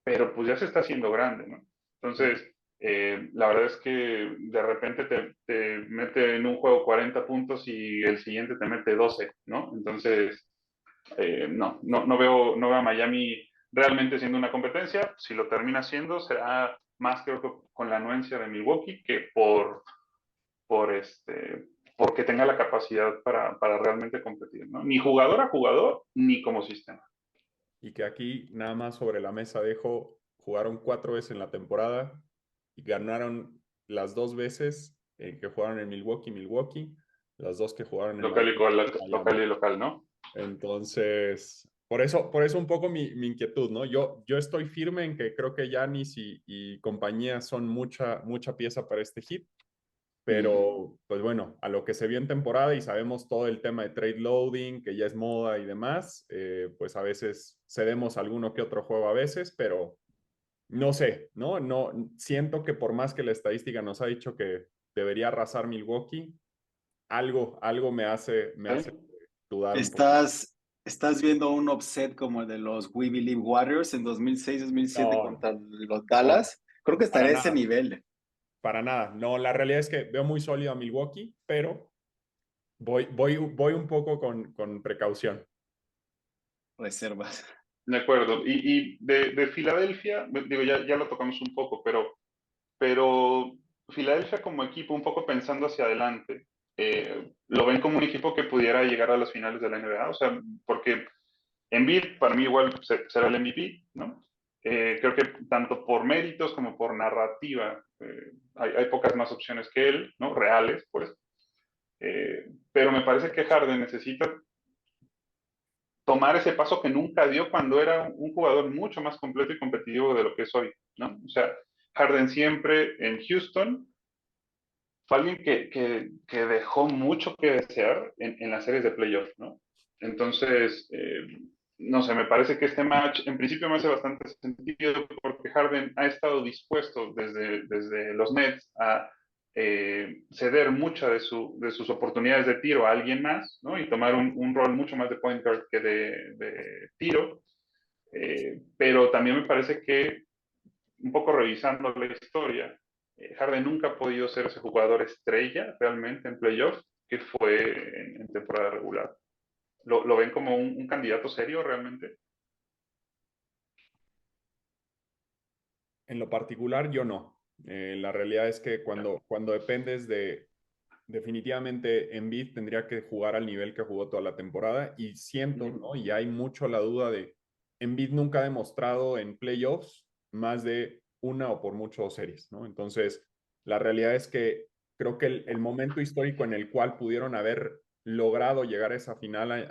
C: pero pues ya se está haciendo grande, ¿no? Entonces, la verdad es que de repente te mete en un juego 40 puntos y el siguiente te mete 12, ¿no? Entonces, no veo a Miami realmente siendo una competencia. Si lo termina siendo, será más creo que con la anuencia de Milwaukee que porque tenga la capacidad para realmente competir, ¿no? Ni jugador a jugador, ni como sistema.
B: Y que aquí nada más sobre la mesa dejo, jugaron 4 veces en la temporada y ganaron las 2 veces que jugaron en Milwaukee, las 2 que jugaron en
C: Local
B: Miami.
C: y local, ¿no?
B: Entonces, por eso un poco mi inquietud, ¿no? Yo estoy firme en que creo que Giannis y compañía son mucha pieza para este hit, pero pues bueno, a lo que se vio en temporada y sabemos todo el tema de trade loading, que ya es moda y demás, pues a veces cedemos alguno que otro juego a veces, pero no sé, ¿no? No, siento que por más que la estadística nos ha dicho que debería arrasar Milwaukee, algo me hace
C: ¿Sí?
B: dudar un poco.
A: ¿Estás viendo un upset como el de los We Believe Warriors en 2006-2007
B: No,
A: contra los
B: no,
A: Dallas? Creo que
B: para
A: estaría a ese
B: nada,
A: nivel.
B: para nada. No, la realidad es que veo muy sólido a Milwaukee, pero voy un poco con precaución.
A: Reservas.
C: De acuerdo. Y de Filadelfia, digo, ya lo tocamos un poco, pero Filadelfia como equipo, un poco pensando hacia adelante, lo ven como un equipo que pudiera llegar a las finales de la NBA, o sea, porque Embiid para mí igual será el MVP, ¿no? Creo que tanto por méritos como por narrativa, hay pocas más opciones que él, ¿no? Reales, pues. Pero me parece que Harden necesita tomar ese paso que nunca dio cuando era un jugador mucho más completo y competitivo de lo que es hoy, ¿no? O sea, Harden siempre en Houston fue alguien que dejó mucho que desear en las series de playoff, ¿no? Entonces, no sé, me parece que este match en principio me hace bastante sentido porque Harden ha estado dispuesto desde los Nets ceder muchas de sus oportunidades de tiro a alguien más, ¿no? Y tomar un rol mucho más de point guard que de tiro. Pero también me parece que, un poco revisando la historia, Harden nunca ha podido ser ese jugador estrella realmente en playoffs que fue en temporada regular. ¿Lo ven como un candidato serio realmente?
B: En lo particular, yo no. La realidad es que cuando dependes de, definitivamente Embiid tendría que jugar al nivel que jugó toda la temporada y siento, ¿no? Y hay mucho la duda de Embiid nunca ha demostrado en playoffs más de una o por mucho dos series, ¿no? Entonces, la realidad es que creo que el momento histórico en el cual pudieron haber logrado llegar a esa final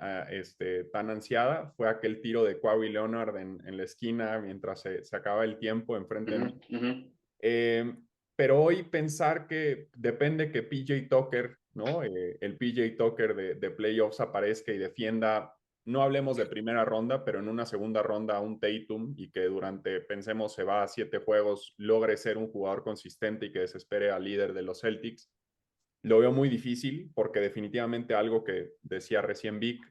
B: tan ansiada fue aquel tiro de Kawhi Leonard en la esquina mientras se acaba el tiempo enfrente de mí. Eh, pero hoy pensar que depende que PJ Tucker, ¿no? El PJ Tucker de playoffs aparezca y defienda, no hablemos de primera ronda, pero en una segunda ronda a un Tatum y que durante, pensemos, se va a 7 juegos, logre ser un jugador consistente y que desespere al líder de los Celtics. Lo veo muy difícil porque definitivamente algo que decía recién Vic,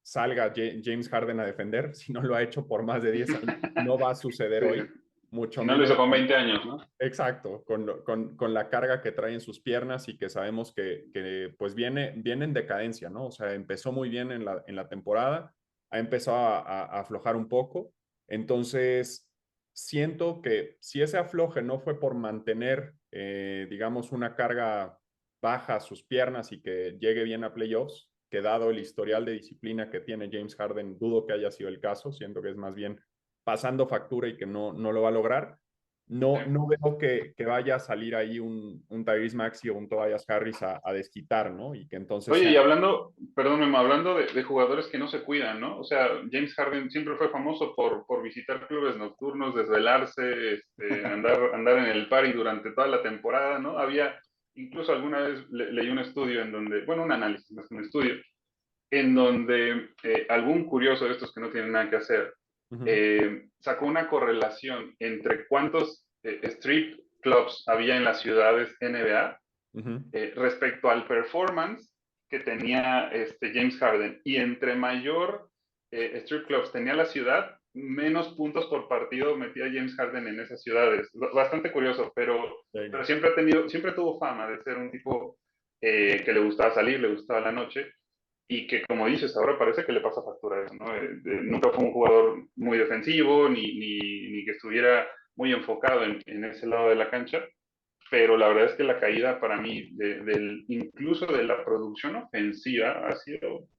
B: salga James Harden a defender, si no lo ha hecho por más de 10 años, no va a suceder
C: Sí,
B: hoy, mucho
C: si no lo
B: menos
C: hizo con 20 años, ¿no?
B: exacto, con la carga que trae en sus piernas y que sabemos que pues viene en decadencia, ¿no? O sea, empezó muy bien en la temporada, ha empezado a aflojar un poco, entonces siento que si ese afloje no fue por mantener, digamos, una carga baja a sus piernas y que llegue bien a playoffs, que dado el historial de disciplina que tiene James Harden, dudo que haya sido el caso, siento que es más bien pasando factura y que no lo va a lograr. No veo que vaya a salir ahí un Tyrese Maxey o un Tobias Harris a desquitar, ¿no? Y que entonces
C: Oye,
B: sea...
C: y hablando, perdón, Memo, hablando de jugadores que no se cuidan, ¿no? O sea, James Harden siempre fue famoso por visitar clubes nocturnos, desvelarse, andar en el party durante toda la temporada, ¿no? Incluso alguna vez leí un estudio en donde, bueno, un análisis, más que un estudio, en donde algún curioso de estos que no tienen nada que hacer sacó una correlación entre cuántos strip clubs había en las ciudades NBA respecto al performance que tenía James Harden. Y entre mayor strip clubs tenía la ciudad, menos puntos por partido metía James Harden en esas ciudades. Bastante curioso, pero siempre tuvo fama de ser un tipo que le gustaba salir, le gustaba la noche y que, como dices, ahora parece que le pasa factura eso, ¿no? Nunca fue un jugador muy defensivo ni que estuviera muy enfocado en ese lado de la cancha, pero la verdad es que la caída para mí, incluso de la producción ofensiva, ha sido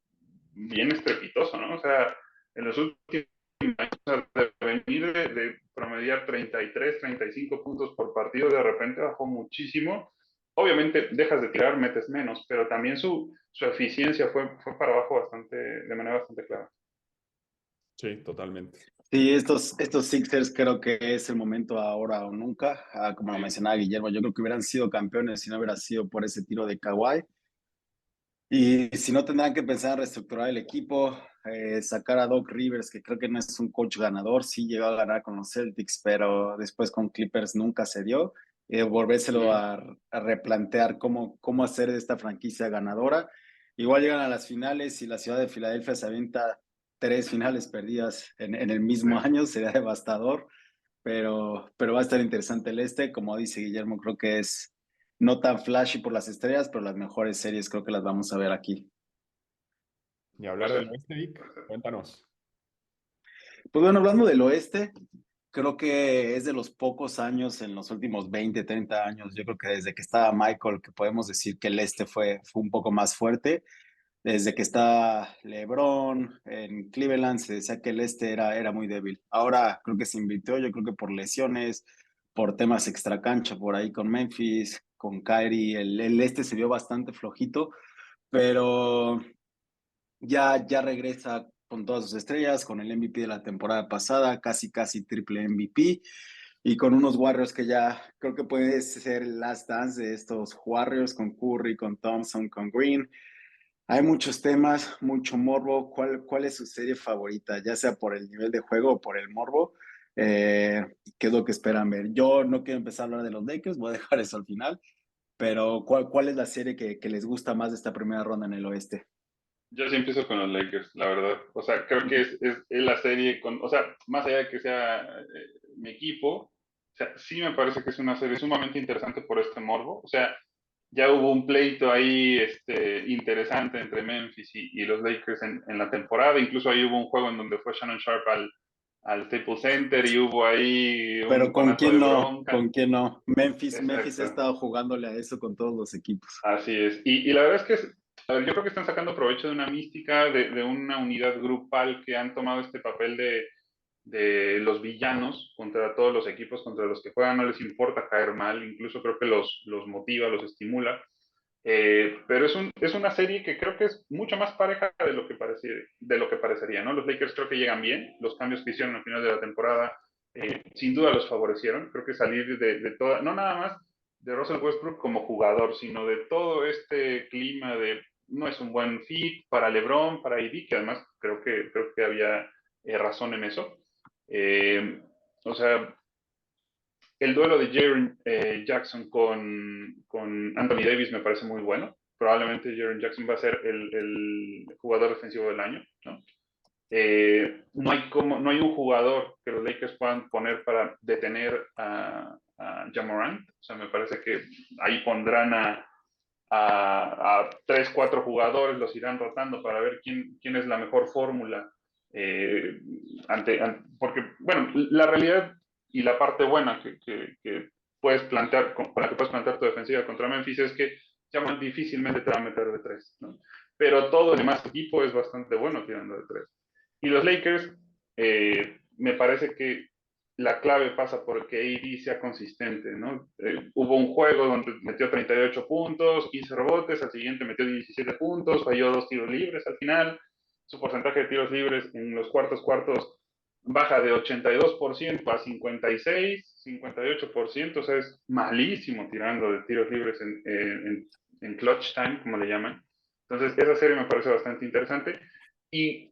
C: bien estrepitoso, ¿no? O sea, en los últimos años, de venir de promediar 33, 35 puntos por partido, de repente bajó muchísimo. Obviamente dejas de tirar, metes menos, pero también su eficiencia fue para abajo de manera bastante clara.
B: Sí, totalmente.
A: Sí, estos Sixers creo que es el momento ahora o nunca. Como lo mencionaba Guillermo, yo creo que hubieran sido campeones si no hubiera sido por ese tiro de Kawhi. Y si no, tendrán que pensar en reestructurar el equipo, sacar a Doc Rivers, que creo que no es un coach ganador, sí llegó a ganar con los Celtics, pero después con Clippers nunca se dio. Volvérselo a replantear cómo hacer de esta franquicia ganadora. Igual llegan a las finales y la ciudad de Filadelfia se avienta 3 finales perdidas en el mismo año, sería devastador, pero va a estar interesante el como dice Guillermo, creo que es no tan flashy por las estrellas, pero las mejores series creo que las vamos a ver aquí.
B: Y hablar del oeste, Vic, cuéntanos.
A: Pues bueno, hablando del oeste, creo que es de los pocos años en los últimos 20, 30 años, yo creo que desde que estaba Michael, que podemos decir que el fue un poco más fuerte. Desde que está LeBron en Cleveland se decía que el era muy débil. Ahora creo que se invirtió, yo creo que por lesiones, por temas extracancha por ahí con Memphis, con Kyrie, el se vio bastante flojito, pero ya regresa con todas sus estrellas, con el MVP de la temporada pasada, casi triple MVP, y con unos Warriors que ya creo que puede ser el last dance de estos Warriors, con Curry, con Thompson, con Green. Hay muchos temas, mucho morbo. ¿Cuál es su serie favorita? Ya sea por el nivel de juego o por el morbo. ¿Qué es lo que esperan ver? Yo no quiero empezar a hablar de los Lakers, voy a dejar eso al final. Pero ¿cuál es la serie que les gusta más de esta primera ronda en el oeste?
C: Yo sí empiezo con los Lakers, la verdad. O sea, creo que es la serie o sea, más allá de que sea mi equipo, o sea, sí me parece que es una serie sumamente interesante por este morbo. O sea, ya hubo un pleito ahí interesante entre Memphis y los Lakers en la temporada. Incluso ahí hubo un juego en donde fue Shannon Sharp al Staples Center y hubo ahí un
A: Pero ¿con
C: conato
A: quién
C: de
A: no?
C: bronca.
A: ¿Con quién no? Memphis ha
C: Exacto.
A: estado jugándole a eso con todos los equipos.
C: Así es. Y la verdad es que a ver, yo creo que están sacando provecho de una mística, de una unidad grupal que han tomado este papel de los villanos contra todos los equipos contra los que juegan, no les importa caer mal, incluso creo que los motiva, los estimula. Pero es una serie que creo que es mucho más pareja de lo que parecería, ¿no? Los Lakers creo que llegan bien, los cambios que hicieron al final de la temporada sin duda los favorecieron, creo que salir de toda, no nada más de Russell Westbrook como jugador, sino de todo este clima de no es un buen fit para LeBron, para AD, que además creo que había razón en eso. O sea, el duelo de Jaren Jackson con Anthony Davis me parece muy bueno. Probablemente Jaren Jackson va a ser el jugador defensivo del año, ¿no? No hay un jugador que los Lakers puedan poner para detener a Ja Morant. O sea, me parece que ahí pondrán a 3, 4 jugadores, los irán rotando para ver quién es la mejor fórmula. Porque, bueno, la realidad y la parte buena que puedes plantear, con la que puedes plantear tu defensiva contra Memphis es que Jamal difícilmente te va a meter de 3, ¿no? Pero todo el demás equipo es bastante bueno tirando de 3. Y los Lakers, me parece que la clave pasa por que AD sea consistente, ¿no? Hubo un juego donde metió 38 puntos, 15 rebotes, al siguiente metió 17 puntos, falló 2 tiros libres al final. Su porcentaje de tiros libres en los cuartos baja de 82% a 56, 58%, o sea, es malísimo tirando de tiros libres en clutch time, como le llaman. Entonces, esa serie me parece bastante interesante. Y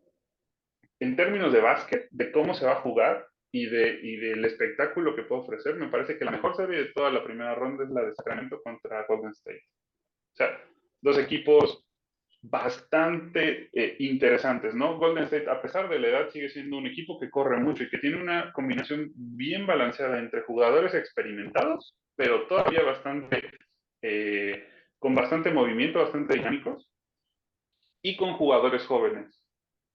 C: en términos de básquet, de cómo se va a jugar y del espectáculo que puede ofrecer, me parece que la mejor serie de toda la primera ronda es la de Sacramento contra Golden State. O sea, dos equipos bastante interesantes, ¿no? Golden State, a pesar de la edad, sigue siendo un equipo que corre mucho y que tiene una combinación bien balanceada entre jugadores experimentados, pero todavía eh, con bastante movimiento, bastante dinámicos, y con jugadores jóvenes,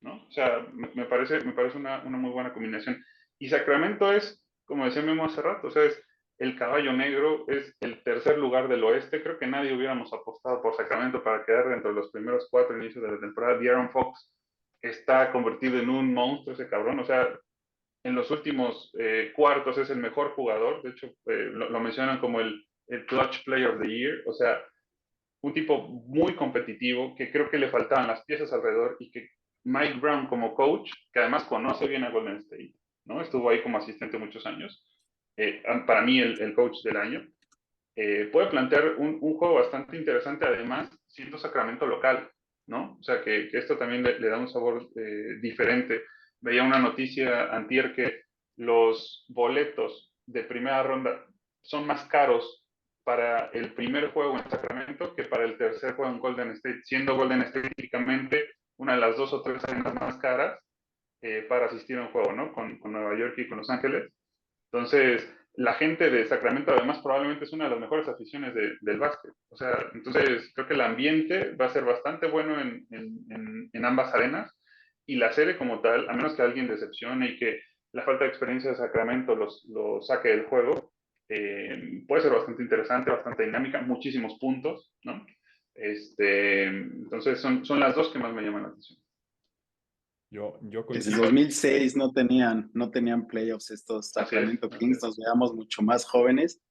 C: ¿no? O sea, me parece una muy buena combinación. Y Sacramento es, como decía Memo hace rato, o sea, es el caballo negro, es el tercer lugar del oeste. Creo que nadie hubiéramos apostado por Sacramento para quedar dentro de los primeros 4 inicios de la temporada. De'Aaron Fox está convertido en un monstruo ese cabrón, o sea, en los últimos cuartos es el mejor jugador, de hecho lo mencionan como el Clutch Player of the Year, o sea, un tipo muy competitivo, que creo que le faltaban las piezas alrededor y que Mike Brown como coach, que además conoce bien a Golden State, ¿no? Estuvo ahí como asistente muchos años, para mí el coach del año, puede plantear un juego bastante interesante, además siendo Sacramento local, ¿no? O sea, que esto también le da un sabor diferente. Veía una noticia antier que los boletos de primera ronda son más caros para el primer juego en Sacramento que para el tercer juego en Golden State, siendo Golden State típicamente una de las 2 o 3 arenas más caras para asistir a un juego, ¿no? Con Nueva York y con Los Ángeles. Entonces, la gente de Sacramento además probablemente es una de las mejores aficiones del básquet. O sea, entonces creo que el ambiente va a ser bastante bueno en ambas arenas y la serie como tal, a menos que alguien decepcione y que la falta de experiencia de Sacramento lo saque del juego, puede ser bastante interesante, bastante dinámica, muchísimos puntos, ¿no? Entonces son las dos que más me llaman la atención.
B: Yo
A: Desde
B: coincido.
A: 2006 no tenían playoffs estos
C: Así es,
A: Sacramento
C: así
A: Kings,
C: es.
A: nos veamos mucho más jóvenes.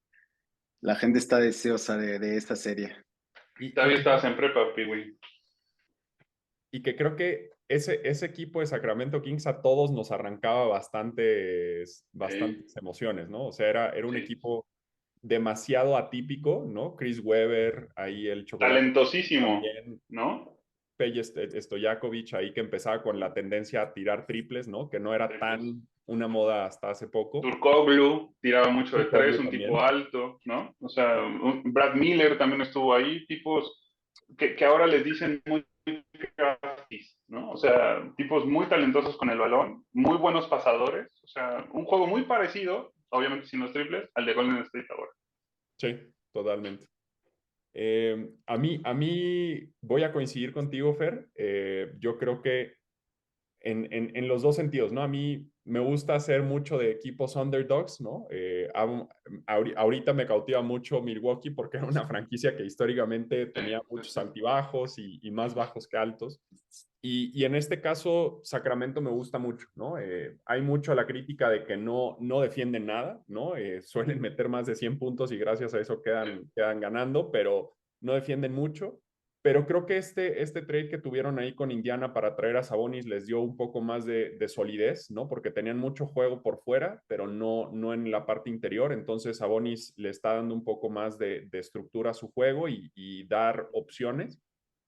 A: La gente está deseosa de esta serie.
B: Y
C: Todavía
B: que
C: estabas en prepa, Piwi.
B: Y que creo que ese equipo de Sacramento Kings a todos nos arrancaba
C: Sí,
B: bastantes emociones, ¿no? O sea, era un
C: sí.
B: equipo demasiado atípico, ¿no? Chris Webber, ahí el chocolate
C: Talentosísimo,
B: también,
C: ¿no?
B: Peje Stojakovic ahí que empezaba con la tendencia a tirar triples, ¿no? Que no era
C: Triples.
B: una moda hasta hace poco.
C: Turkoglu tiraba mucho de
B: Turkoglu
C: tres, un
B: también.
C: tipo alto, ¿no? O sea, Brad Miller también estuvo ahí, tipos que ahora les dicen muy crafties, ¿no? O sea, tipos muy talentosos con el balón, muy buenos pasadores, o sea, un juego muy parecido, obviamente sin los triples, al de Golden State ahora.
B: Sí, totalmente. A mí voy a coincidir contigo, Fer. Yo creo que en los dos sentidos, ¿no? A mí me gusta hacer mucho de equipos underdogs, ¿no? Ahorita me cautiva mucho Milwaukee porque era una franquicia que históricamente tenía muchos altibajos y más bajos que altos. Y en este caso, Sacramento me gusta mucho, ¿no? Hay mucho la crítica de que no defienden nada, ¿no? Suelen meter más de 100 puntos y gracias a eso quedan ganando, pero no defienden mucho. Pero creo que este trade que tuvieron ahí con Indiana para traer a Sabonis les dio un poco más de solidez, ¿no? Porque tenían mucho juego por fuera, pero no en la parte interior. Entonces Sabonis le está dando un poco más de estructura a su juego y dar opciones.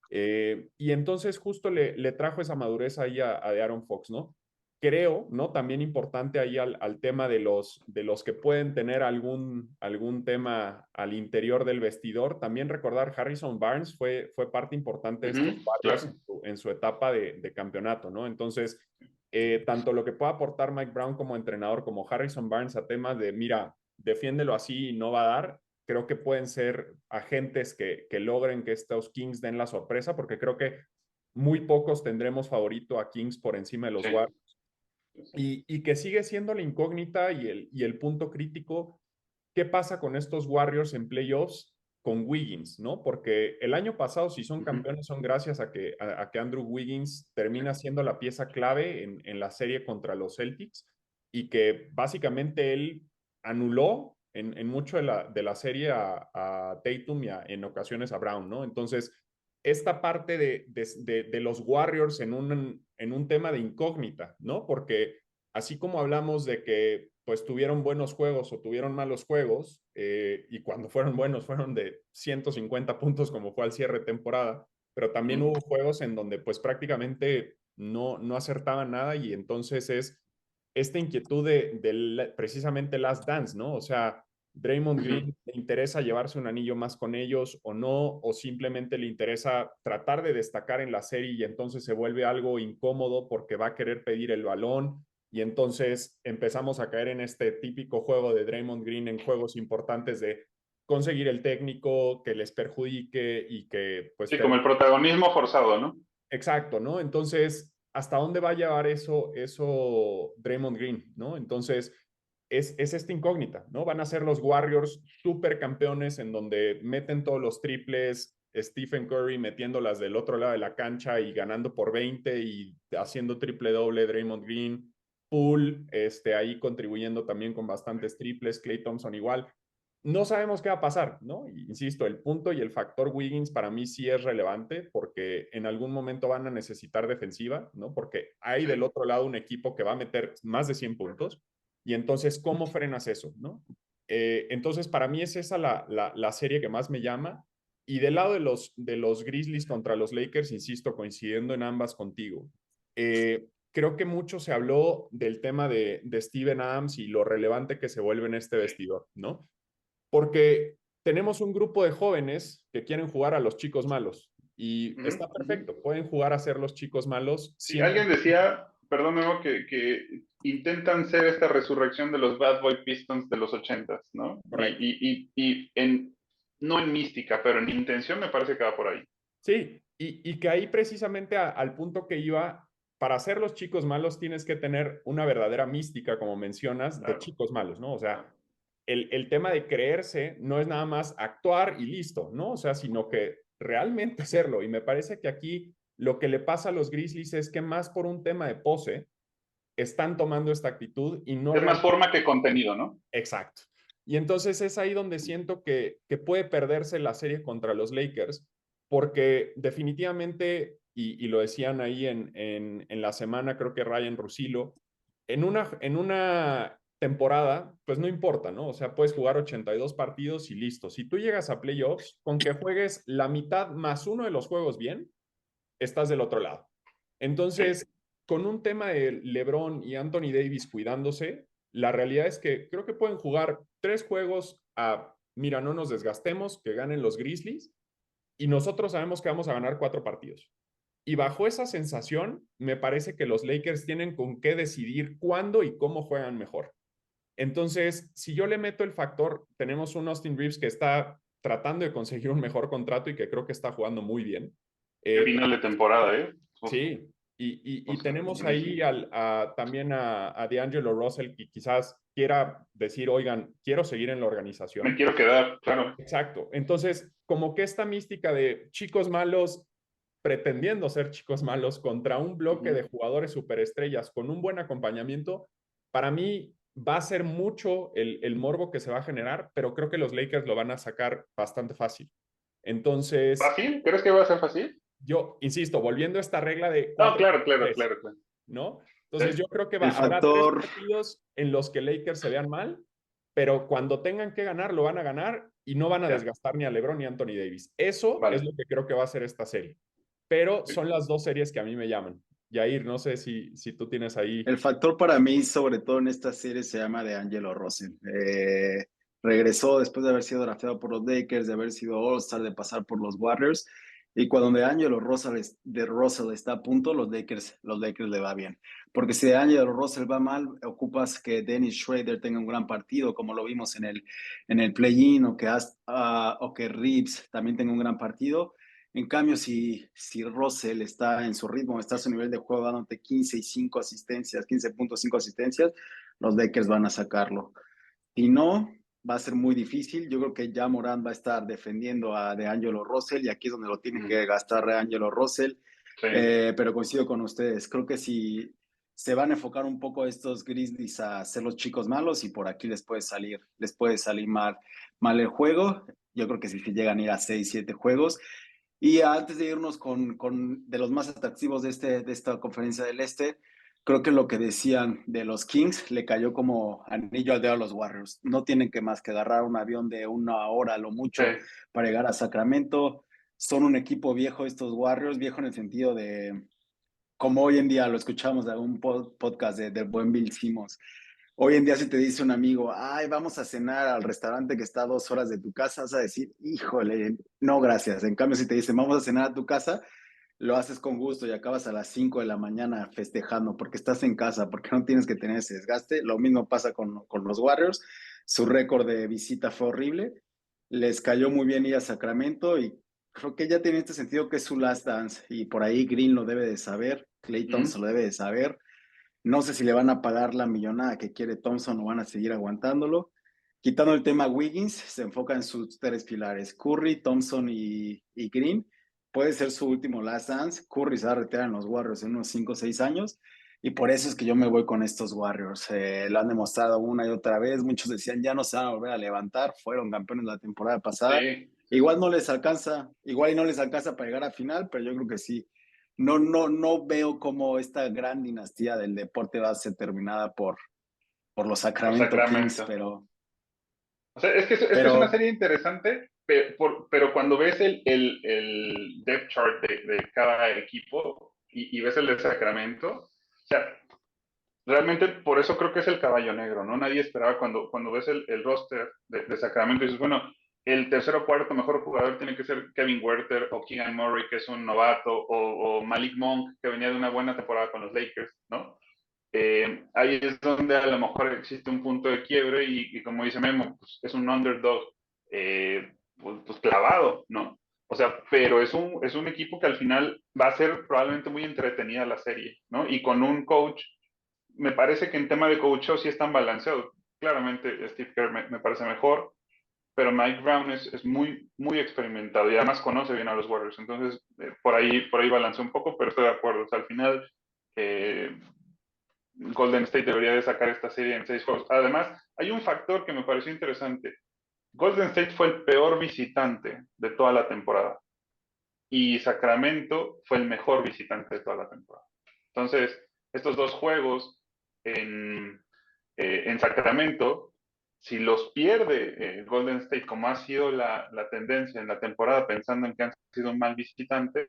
B: Y entonces justo le trajo esa madurez ahí a Aaron Fox, ¿no? Creo, ¿no? También importante ahí al tema de los que pueden tener algún tema al interior del vestidor. También recordar, Harrison Barnes fue parte importante de estos Warriors
C: Claro.
B: en su etapa de campeonato, ¿no? Entonces, tanto lo que pueda aportar Mike Brown como entrenador, como Harrison Barnes a temas de, mira, defiéndelo así y no va a dar, creo que pueden ser agentes que logren que estos Kings den la sorpresa, porque creo que muy pocos tendremos favorito a Kings por encima de los
C: Sí.
B: Warriors. Y que sigue siendo la incógnita y el punto crítico, ¿qué pasa con estos Warriors en playoffs con Wiggins, ¿no? Porque el año pasado, si son campeones, son gracias a que Andrew Wiggins termina siendo la pieza clave en la serie contra los Celtics y que básicamente él anuló en mucho de la serie a Tatum y en ocasiones a Brown, ¿no? Entonces, esta parte de los Warriors en un tema de incógnita, ¿no? Porque así como hablamos de que pues tuvieron buenos juegos o tuvieron malos juegos, y cuando fueron buenos fueron de 150 puntos como fue al cierre de temporada, pero también hubo juegos en donde pues prácticamente no acertaban nada y entonces es esta inquietud de precisamente Last Dance, ¿no? O sea, Draymond Green le interesa llevarse un anillo más con ellos o no, o simplemente le interesa tratar de destacar en la serie y entonces se vuelve algo incómodo porque va a querer pedir el balón y entonces empezamos a caer en este típico juego de Draymond Green en juegos importantes de conseguir el técnico que les perjudique y que pues...
C: Sí, como el protagonismo forzado, ¿no?
B: Exacto, ¿no? Entonces, ¿hasta dónde va a llevar eso Draymond Green, ¿no? Entonces, es esta incógnita, ¿no? Van a ser los Warriors supercampeones en donde meten todos los triples, Stephen Curry metiéndolas del otro lado de la cancha y ganando por 20 y haciendo triple doble Draymond Green, Poole, ahí contribuyendo también con bastantes triples, Klay Thompson igual. No sabemos qué va a pasar, ¿no? Insisto, el punto y el factor Wiggins para mí sí es relevante porque en algún momento van a necesitar defensiva, ¿no? Porque hay del otro lado un equipo que va a meter más de 100 puntos y entonces, ¿cómo frenas eso, no? Entonces, para mí es esa la serie que más me llama. Y del lado de los Grizzlies contra los Lakers, insisto, coincidiendo en ambas contigo. Creo que mucho se habló del tema de Steven Adams y lo relevante que se vuelve en este vestidor, ¿no? Porque tenemos un grupo de jóvenes que quieren jugar a los chicos malos y está perfecto, pueden jugar a ser los chicos malos
C: Sí,
B: siempre.
C: alguien decía, perdón, Memo, que intentan ser esta resurrección de los Bad Boy Pistons de los 80s, ¿no?
B: Correcto.
C: No en mística, pero en intención me parece que va por ahí.
B: Sí, y que ahí precisamente al punto que iba, para ser los chicos malos tienes que tener una verdadera mística, como mencionas, de
C: Claro.
B: chicos malos, ¿no? O sea, el tema de creerse no es nada más actuar y listo, ¿no? O sea, sino que realmente hacerlo. Y me parece que aquí lo que le pasa a los Grizzlies es que más por un tema de pose, están tomando esta actitud y no
C: Es más
B: realmente...
C: forma que contenido, ¿no?
B: Exacto. Y entonces es ahí donde siento que puede perderse la serie contra los Lakers, porque definitivamente, y lo decían ahí en la semana, creo que Ryan Russillo, en una temporada, pues no importa, ¿no? O sea, puedes jugar 82 partidos y listo. Si tú llegas a playoffs, con que juegues la mitad más uno de los juegos bien, estás del otro lado.
C: Sí.
B: Entonces, con un tema de LeBron y Anthony Davis cuidándose, la realidad es que creo que pueden jugar 3 juegos mira, no nos desgastemos, que ganen los Grizzlies, y nosotros sabemos que vamos a ganar 4 partidos. Y bajo esa sensación, me parece que los Lakers tienen con qué decidir cuándo y cómo juegan mejor. Entonces, si yo le meto el factor, tenemos un Austin Reeves que está tratando de conseguir un mejor contrato y que creo que está jugando muy bien.
C: Qué final de temporada, ¿eh?
B: Sí, y
C: O sea,
B: tenemos ahí
C: buenísimo.
B: también a D'Angelo Russell, que quizás quiera decir, oigan, quiero seguir en la
C: Me
B: organización.
C: quiero quedar, claro.
B: Exacto. Entonces, como que esta mística de chicos malos pretendiendo ser chicos malos contra un bloque de jugadores superestrellas con un buen acompañamiento, para mí va a ser mucho el morbo que se va a generar, pero creo que los Lakers lo van a sacar bastante fácil. Entonces,
C: ¿Fácil? ¿Crees que va a ser fácil?
B: yo insisto, volviendo a esta regla de
C: No,
B: 4
C: claro, claro,
B: 3,
C: claro, claro.
B: ¿no?
C: Sí,
B: Entonces, yo creo que
A: El
B: habrá 3
A: factor,
B: partidos en los que Lakers se vean mal, pero cuando tengan que ganar, lo van a ganar y no van a
C: ya,
B: desgastar ni a LeBron ni a Anthony Davis. Eso es
C: vale.
B: lo que creo que va a ser esta serie. Pero son las 2 series que a mí me llaman. Yair, no sé si tú tienes ahí.
A: el factor para mí, sobre todo en esta serie, se llama D'Angelo Russell. Regresó después de haber sido drafteado por los Lakers, de haber sido All-Star, de pasar por los Warriors. Y cuando D'Angelo Russell está a punto, los Lakers le va bien. Porque si D'Angelo Russell va mal, ocupas que Dennis Schroeder tenga un gran partido, como lo vimos en el play-in, o que Reeves también tenga un gran partido. En cambio, si Russell está en su ritmo, está a su nivel de juego dándote 15 y 5 asistencias, 15.5 asistencias, los Lakers van a sacarlo. Si no, va a ser muy difícil. Yo creo que ya Morant va a estar defendiendo a DeAngelo Russell y aquí es donde lo tiene
C: Mm,
A: que gastar DeAngelo Russell.
C: sí.
A: Pero coincido con ustedes. Creo que si se van a enfocar un poco estos Grizzlies a ser los chicos malos y por aquí les puede salir mal el juego. Yo creo que si llegan a ir a 6, 7 juegos. Y antes de irnos con de los más atractivos de esta conferencia del Este, creo que lo que decían de los Kings le cayó como anillo al dedo a los Warriors. No tienen que más que agarrar un avión de 1 hora a lo
C: Sí.
A: mucho para llegar a Sacramento. Son un equipo viejo estos Warriors, viejo en el sentido de, como hoy en día lo escuchamos de algún podcast del buen Bill Simmons. Hoy en día si te dice un amigo, ay, vamos a cenar al restaurante que está a 2 horas de tu casa, vas a decir, híjole, no, gracias. En cambio, si te dicen, vamos a cenar a tu casa, lo haces con gusto y acabas a las 5 de la mañana festejando porque estás en casa, porque no tienes que tener ese desgaste. Lo mismo pasa con los Warriors. Su récord de visita fue horrible. Les cayó muy bien ir a Sacramento y creo que ya tiene este sentido que es su last dance y por ahí Green lo debe de saber, Klay
C: Mm,
A: Thompson lo debe de saber. No sé si le van a pagar la millonada que quiere Thompson o van a seguir aguantándolo. Quitando el tema Wiggins, se enfoca en sus 3 pilares, Curry, Thompson y Green. Puede ser su último last dance. Curry se va a retirar en los Warriors en unos 5 o 6 años. Y por eso es que yo me voy con estos Warriors. Lo han demostrado una y otra vez. Muchos decían, ya no se van a volver a levantar. Fueron campeones la temporada pasada.
C: sí, sí,
A: Igual
C: sí.
A: no les alcanza, igual y no les alcanza para llegar a final, pero yo creo que sí. No veo cómo esta gran dinastía del deporte va a ser terminada por los
C: Los
A: Sacramento Kings,
C: Sacramento.
A: pero,
C: O sea, es que es una
A: pero
C: serie interesante, pero cuando ves el depth chart de cada equipo y ves el de Sacramento, o sea, realmente por eso creo que es el caballo negro, ¿no? Nadie esperaba cuando ves el roster de Sacramento y dices, bueno, el tercer o cuarto mejor jugador tiene que ser Kevin Werther o Keegan Murray, que es un novato, o Malik Monk, que venía de una buena temporada con los Lakers, ¿no? Ahí es donde a lo mejor existe un punto de quiebre y como dice Memo, pues, es un underdog pues clavado, ¿no? O sea, pero es un equipo que al final va a ser probablemente muy entretenida la serie, ¿no? Y con un coach, me parece que en tema de coaching sí están balanceados. Claramente Steve Kerr me parece mejor, pero Mike Brown es muy, muy experimentado y además conoce bien a los Warriors. Entonces, por ahí balanceó un poco, pero estoy de acuerdo. O sea, al final, Golden State debería de sacar esta serie en 6 juegos. Además, hay un factor que me pareció interesante. Golden State fue el peor visitante de toda la temporada y Sacramento fue el mejor visitante de toda la temporada. Entonces, estos 2 juegos en Sacramento, si los pierde Golden State, como ha sido la tendencia en la temporada, pensando en que han sido un mal visitante,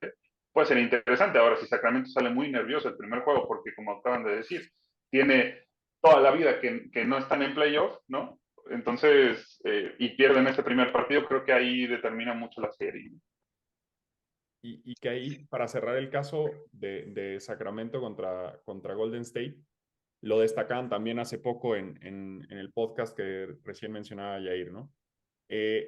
C: puede ser interesante. Ahora, si Sacramento sale muy nervioso el primer juego, porque como acaban de decir, tiene toda la vida que no están en playoff, ¿no? Entonces, y pierden este primer partido, creo que ahí determina mucho la serie.
B: Y que ahí, para cerrar el caso de Sacramento contra Golden State, lo destacaban también hace poco en el podcast que recién mencionaba Yair, ¿no?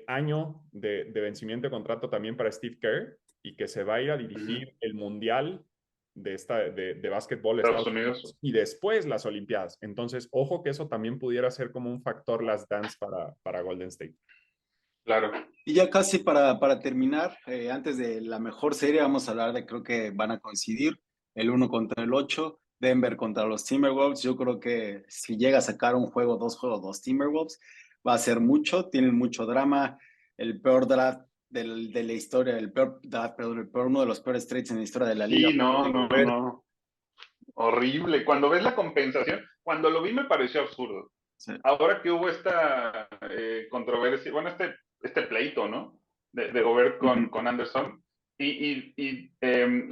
B: Año de vencimiento de contrato también para Steve Kerr y que se va a ir a dirigir el Mundial de básquetbol de
C: Estados
B: Estados
C: Unidos.
B: Unidos y después las Olimpiadas. Entonces, ojo que eso también pudiera ser como un factor las dance para Golden State.
C: Claro.
A: Y ya casi para terminar, antes de la mejor serie, vamos a hablar de, creo que van a coincidir, el 1 contra el 8, Denver contra los Timberwolves. Yo creo que si llega a sacar un juego, dos juegos, dos Timberwolves, va a ser mucho, tienen mucho drama, el peor draft de la historia, el peor draft, perdón, uno de los peores trades en la historia de la liga.
C: Sí, no. Horrible. Cuando ves la compensación, cuando lo vi me pareció absurdo.
A: Sí.
C: Ahora que hubo esta controversia, bueno, este pleito, ¿no? De Gobert con Anderson.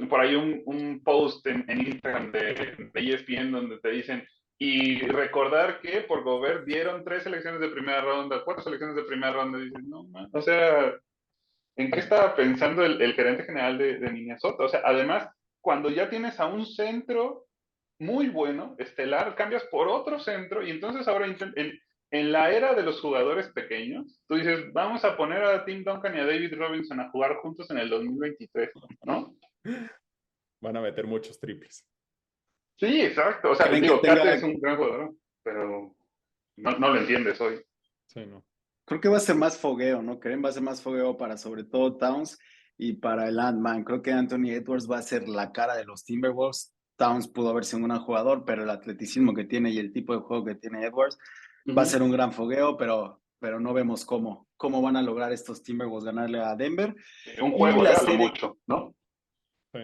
C: Por ahí un post en Instagram de ESPN donde te dicen, y recordar que por Gobert dieron 3 selecciones de primera ronda, 4 selecciones de primera ronda. Y dices, no, man. O sea, ¿en qué estaba pensando el gerente general de Minnesota? O sea, además, cuando ya tienes a un centro muy bueno, estelar, cambias por otro centro y entonces ahora en la era de los jugadores pequeños, tú dices, vamos a poner a Tim Duncan y a David Robinson a jugar juntos en el 2023, ¿no?
B: Van a meter muchos triples.
C: Sí, exacto. O sea,
A: ¿Creen que
C: digo, Cate
A: tenga,
C: es un gran jugador, pero no lo entiendes hoy.
B: Sí, no.
A: creo que va a ser más fogueo, ¿no? Creen va a ser más fogueo para sobre todo Towns y para el Ant-Man. Creo que Anthony Edwards va a ser la cara de los Timberwolves. Towns pudo haber sido un gran jugador, pero el atleticismo que tiene y el tipo de juego que tiene Edwards va a ser un gran fogueo, pero no vemos cómo van a lograr estos Timberwolves ganarle a Denver.
C: Un
A: Y
C: juego, a lo mucho, ¿no?
B: Sí.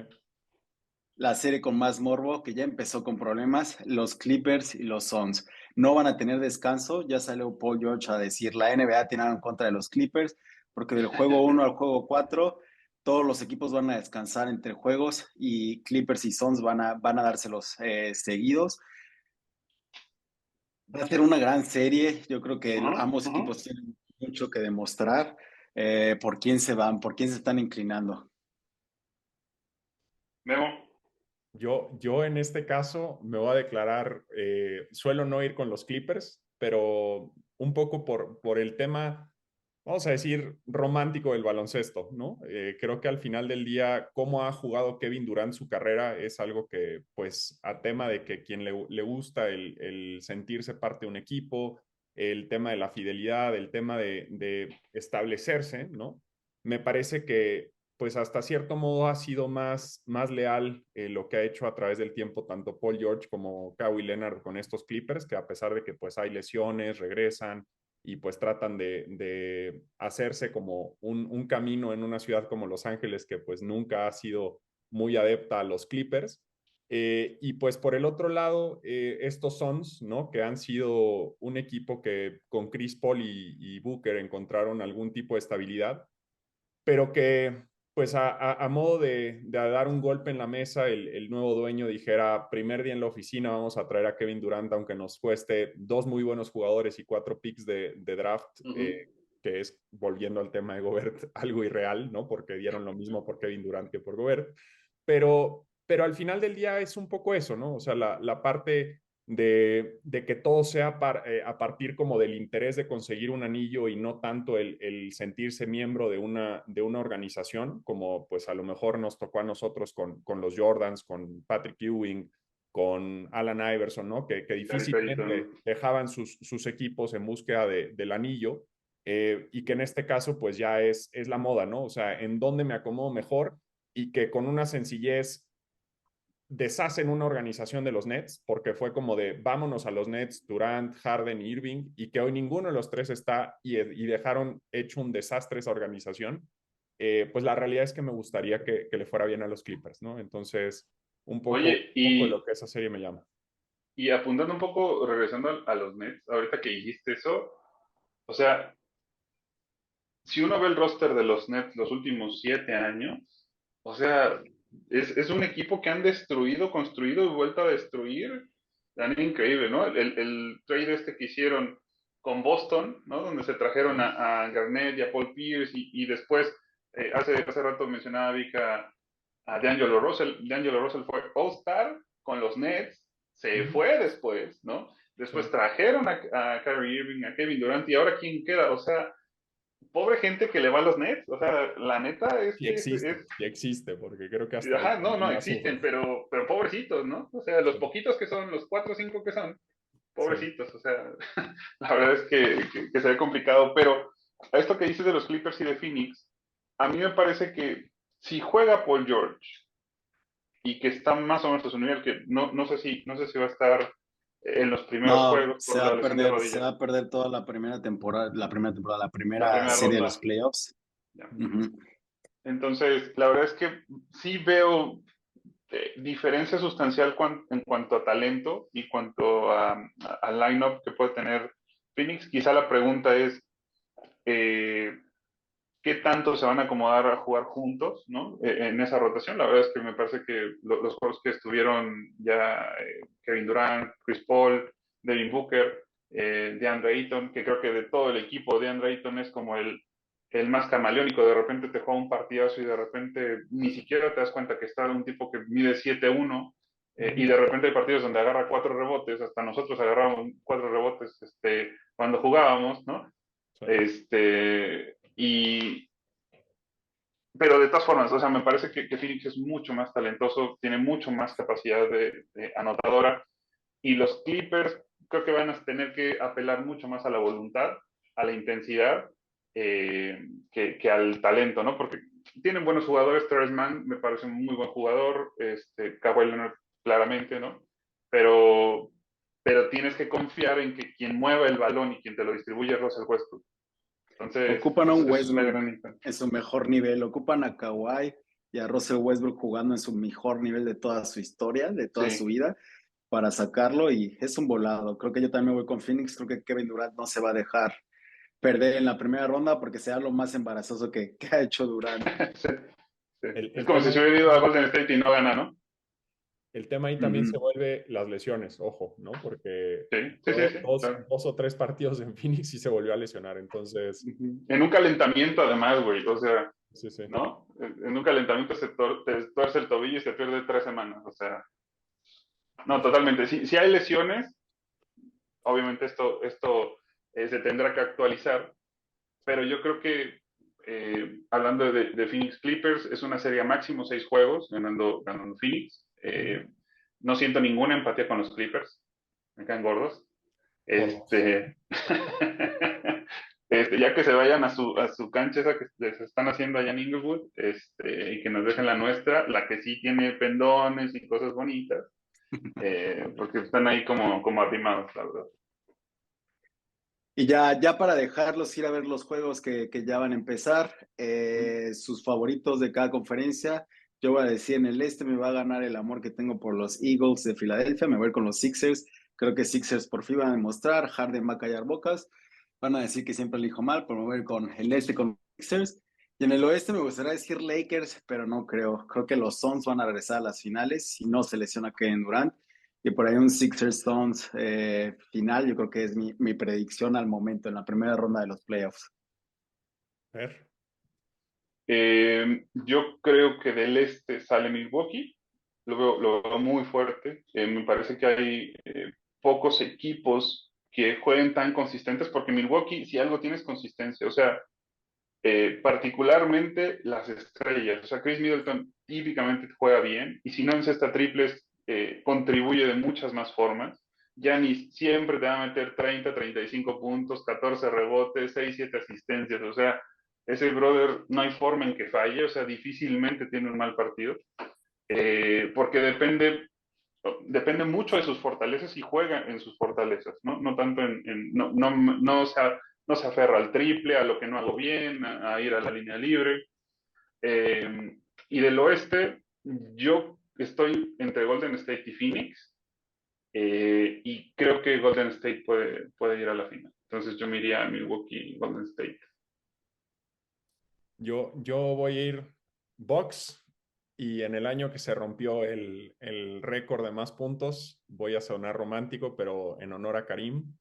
A: la serie con más morbo, que ya empezó con problemas, los Clippers y los Suns. No van a tener descanso, ya salió Paul George a decir, la NBA tiene algo en contra de los Clippers, porque del juego 1 al juego 4, todos los equipos van a descansar entre juegos y Clippers y Suns van a dárselos seguidos. Va a ser una gran serie, yo creo que ambos equipos tienen mucho que demostrar por quién se van, por quién se están inclinando.
C: Memo.
B: Yo en este caso me voy a declarar, suelo no ir con los Clippers, pero un poco por el tema, vamos a decir, romántico del baloncesto, ¿no? Creo que al final del día, cómo ha jugado Kevin Durant su carrera es algo que, pues, a tema de que quien le gusta el sentirse parte de un equipo, el tema de la fidelidad, el tema de establecerse, ¿no? Me parece que pues hasta cierto modo ha sido más leal lo que ha hecho a través del tiempo tanto Paul George como Kawhi Leonard con estos Clippers, que a pesar de que pues hay lesiones, regresan y pues tratan de hacerse como un camino en una ciudad como Los Ángeles que pues nunca ha sido muy adepta a los Clippers. Y pues por el otro lado, estos Suns, ¿no? Que han sido un equipo que con Chris Paul y Booker encontraron algún tipo de estabilidad, pero que pues a modo de dar un golpe en la mesa, el nuevo dueño dijera, primer día en la oficina vamos a traer a Kevin Durant, aunque nos cueste 2 muy buenos jugadores y 4 picks de draft, que es, volviendo al tema de Gobert, algo irreal, ¿no? Porque dieron lo mismo por Kevin Durant que por Gobert. Pero al final del día es un poco eso, ¿no? O sea, la parte de que todo sea a partir como del interés de conseguir un anillo y no tanto el sentirse miembro de una organización, como pues a lo mejor nos tocó a nosotros con los Jordans, con Patrick Ewing, con Alan Iverson, ¿no? Que difícilmente dejaban sus equipos en búsqueda del anillo, y que en este caso pues ya es la moda, ¿no? O sea, en dónde me acomodo mejor y que con una sencillez deshacen una organización de los Nets, porque fue como de vámonos a los Nets, Durant, Harden, Irving, y que hoy ninguno de los tres está y dejaron hecho un desastre esa organización. Pues la realidad es que me gustaría que le fuera bien a los Clippers, ¿no? Entonces,
C: Oye,
B: un poco de lo que esa serie me llama.
C: y apuntando un poco, regresando a los Nets, ahorita que dijiste eso, o sea, si uno ve el roster de los Nets los últimos 7 años, o sea, es un equipo que han destruido, construido y vuelto a destruir. Increíble, ¿no? El trade este que hicieron con Boston, ¿no? Donde se trajeron a Garnett y a Paul Pierce y después, hace rato mencionaba Vic a D'Angelo Russell. D'Angelo Russell fue All-Star con los Nets, se fue después, ¿no? Después
B: Sí.
C: trajeron a Kyrie Irving, a Kevin Durant, y ahora ¿quién queda? O sea, pobre gente que le va a los Nets, o sea, la neta es que
B: Sí existe, porque creo que hasta
C: ajá,
B: ahí
C: no, no
B: no
C: existen,
B: sufre.
C: pero pobrecitos, ¿no? O sea, los
B: Sí,
C: poquitos que son, los 4 o 5 que son,
B: sí.
C: pobrecitos, o sea, la verdad es que se ve complicado, pero a esto que dices de los Clippers y de Phoenix, a mí me parece que si juega Paul George y que está más o menos a su nivel, que no sé si va a estar en los primeros
A: No,
C: juegos por la lesión de
A: se
C: rodilla,
A: va a perder toda la
C: la
A: primera
C: primera
A: serie de los
C: ronda.
A: playoffs.
C: Ya.
A: Ujú.
C: Entonces, la verdad es que sí veo diferencia sustancial en cuanto a talento y cuanto a line-up que puede tener Phoenix. Quizá la pregunta es eh, qué tanto se van a acomodar a jugar juntos, ¿no? En esa rotación. La verdad es que me parece que los juegos que estuvieron ya Kevin Durant, Chris Paul, Devin Booker, DeAndre Ayton, que creo que de todo el equipo, DeAndre Ayton es como el más camaleónico. De repente te juega un partidazo y de repente ni siquiera te das cuenta que está un tipo que mide 7'1", y de repente hay partidos donde agarra 4 rebotes, hasta nosotros agarramos 4 rebotes cuando jugábamos, ¿no?
B: Sí.
C: Y, pero de todas formas, o sea, me parece que Phoenix es mucho más talentoso, tiene mucho más capacidad de anotadora, y los Clippers creo que van a tener que apelar mucho más a la voluntad, a la intensidad, que al talento, ¿no? Porque tienen buenos jugadores. Terrence Mann me parece un muy buen jugador, Kawhi Leonard claramente, ¿no? Pero, pero tienes que confiar en que quien mueva el balón y quien te lo distribuye es Russell Westbrook. Entonces,
A: Ocupan a un
C: es una
A: Westbrook
C: gran diferencia.
A: en su mejor nivel, ocupan a Kawhi y a Russell Westbrook jugando en su mejor nivel de toda su historia, de toda su
C: Sí,
A: vida, para sacarlo y es un volado. Creo que yo también me voy con Phoenix, creo que Kevin Durant no se va a dejar perder en la primera ronda porque sea lo más embarazoso que ha hecho Durant.
C: sí, sí. Es
B: El
C: como
B: tema
C: si se
B: ahí,
C: hubiera ido a Golden State y no gana, ¿no?
B: el tema ahí también se
A: Ujú.
B: vuelve las lesiones, ojo, ¿no? Porque
C: Sí, sí, sí, sí, claro.
B: dos o tres partidos en Phoenix y se volvió a lesionar. Entonces,
C: En un calentamiento, además, güey, o sea,
B: sí, sí.
C: ¿no? En un calentamiento te tuerce el tobillo y se pierde 3 semanas, o sea, no, totalmente. Si hay lesiones, obviamente esto se tendrá que actualizar, pero yo creo que, hablando de Phoenix Clippers, es una serie a máximo 6 juegos, ganando Phoenix. No siento ninguna empatía con los Clippers, me caen gordos.
B: Por dos.
C: Este, ya que se vayan a su cancha esa que les están haciendo allá en Inglewood, y que nos dejen la nuestra, la que sí tiene pendones y cosas bonitas, porque están ahí como arrimados, la verdad.
A: Y ya para dejarlos ir a ver los juegos que ya van a empezar, sus favoritos de cada conferencia, yo voy a decir en el este me va a ganar el amor que tengo por los Eagles de Filadelfia, me voy a ir con los Sixers, creo que Sixers por fin van a demostrar, Harden va a callar bocas, van a decir que siempre elijo mal, pero me voy a ir con el este con los Sixers, y en el oeste me gustaría decir Lakers, pero no creo que los Suns van a regresar a las finales si no se lesiona Kevin Durant. Y por ahí un Sixers Stones final, yo creo que es mi predicción al momento, en la primera ronda de los playoffs.
B: A ver,
C: Yo creo que del este sale Milwaukee, lo veo muy fuerte. Me parece que hay pocos equipos que jueguen tan consistentes, porque Milwaukee, si algo tiene, es consistencia. O sea, particularmente las estrellas. O sea, Chris Middleton típicamente juega bien y si no encesta triples, contribuye de muchas más formas. Giannis siempre te va a meter 30, 35 puntos, 14 rebotes, 6, 7 asistencias. O sea, ese brother no hay forma en que falle, o sea, difícilmente tiene un mal partido, porque depende mucho de sus fortalezas y juega en sus fortalezas, ¿no? No tanto no se aferra al triple, a lo que no hago bien, a ir a la línea libre. Y del oeste, yo estoy entre Golden State y Phoenix, y creo que Golden State puede ir a la final. Entonces yo me iría a Milwaukee, Golden State.
B: yo voy a ir Bucks y en el año que se rompió el récord de más puntos, voy a sonar romántico, pero en honor a Karim,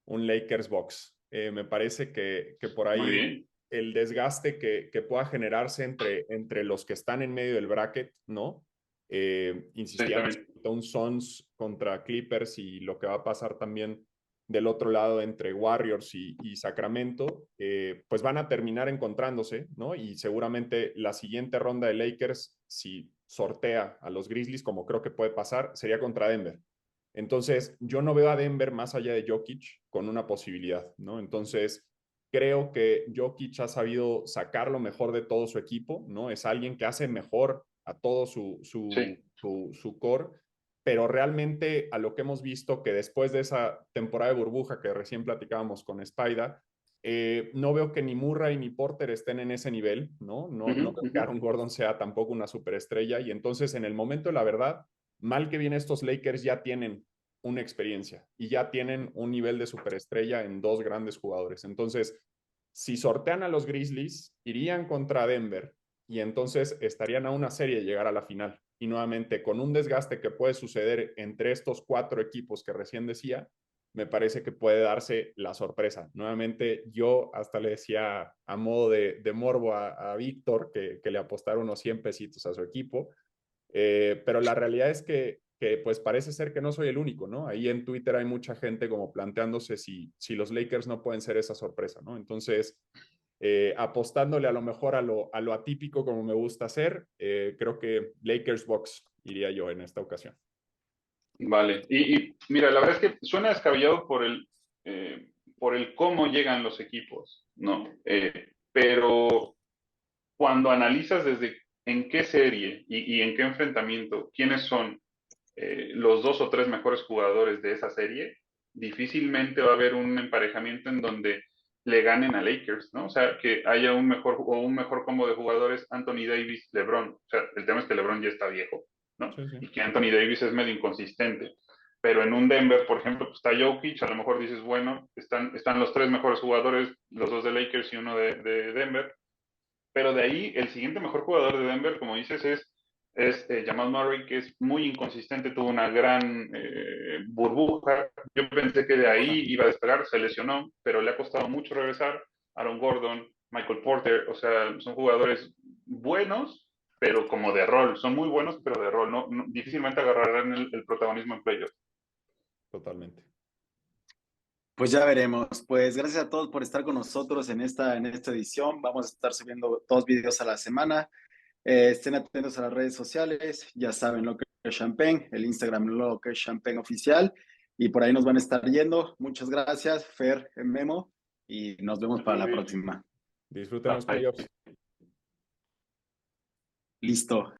B: un Lakers Bucks. Me parece que por
C: Muy
B: ahí
C: bien.
B: el desgaste que pueda generarse entre los que están en medio del bracket, ¿no?
C: Sí,
B: Insistíamos
C: también.
B: en un Suns contra Clippers y lo que va a pasar también del otro lado entre Warriors y Sacramento, pues van a terminar encontrándose, ¿no? Y seguramente la siguiente ronda de Lakers, si sortea a los Grizzlies, como creo que puede pasar, sería contra Denver. Entonces, yo no veo a Denver más allá de Jokic con una posibilidad, ¿no? Entonces, creo que Jokic ha sabido sacar lo mejor de todo su equipo, ¿no? Es alguien que hace mejor a todo
C: Sí,
B: su core, pero realmente a lo que hemos visto que después de esa temporada de burbuja que recién platicábamos con Spider, no veo que ni Murray ni Porter estén en ese nivel, ¿no? No veo que Aaron Gordon sea tampoco una superestrella y entonces en el momento de la verdad, mal que bien estos Lakers ya tienen una experiencia y ya tienen un nivel de superestrella en dos grandes jugadores. Entonces, si sortean a los Grizzlies, irían contra Denver y entonces estarían a una serie de llegar a la final. Y nuevamente, con un desgaste que puede suceder entre estos cuatro equipos que recién decía, me parece que puede darse la sorpresa. Nuevamente, yo hasta le decía a modo de morbo a Víctor que le apostaron unos 100 pesitos a su equipo, pero la realidad es que pues parece ser que no soy el único, ¿no? Ahí en Twitter hay mucha gente como planteándose si los Lakers no pueden ser esa sorpresa, ¿no? Entonces, apostándole a lo mejor a lo atípico como me gusta hacer, creo que Lakers Box iría yo en esta ocasión.
C: vale. Y mira, la verdad es que suena descabellado por el cómo llegan los equipos, ¿no? Pero cuando analizas desde en qué serie y en qué enfrentamiento, quiénes son los dos o tres mejores jugadores de esa serie, difícilmente va a haber un emparejamiento en donde le ganen a Lakers, ¿no? O sea, que haya un mejor combo de jugadores Anthony Davis, LeBron. O sea, el tema es que LeBron ya está viejo, ¿no?
B: Sí, sí.
C: Y que Anthony Davis es medio inconsistente. Pero en un Denver, por ejemplo, pues está Jokic, a lo mejor dices, bueno, están los tres mejores jugadores, los dos de Lakers y uno de Denver, pero de ahí el siguiente mejor jugador de Denver, como dices, es Jamal Murray, que es muy inconsistente, tuvo una gran burbuja. Yo pensé que de ahí iba a despegar, se lesionó, pero le ha costado mucho regresar. Aaron Gordon, Michael Porter, o sea, son jugadores buenos, pero como de rol, son muy buenos, pero de rol, difícilmente agarrarán el protagonismo en playoff.
B: Totalmente.
A: Pues ya veremos. Pues gracias a todos por estar con nosotros en esta edición. Vamos a estar subiendo 2 videos a la semana. Estén atentos a las redes sociales. Ya saben lo que es Champagne, el Instagram lo que es Champagne Oficial. Y por ahí nos van a estar yendo. Muchas gracias, Fer, Memo. Y nos vemos para la próxima.
B: Disfruten los
C: Bye.
B: playoffs.
A: Listo.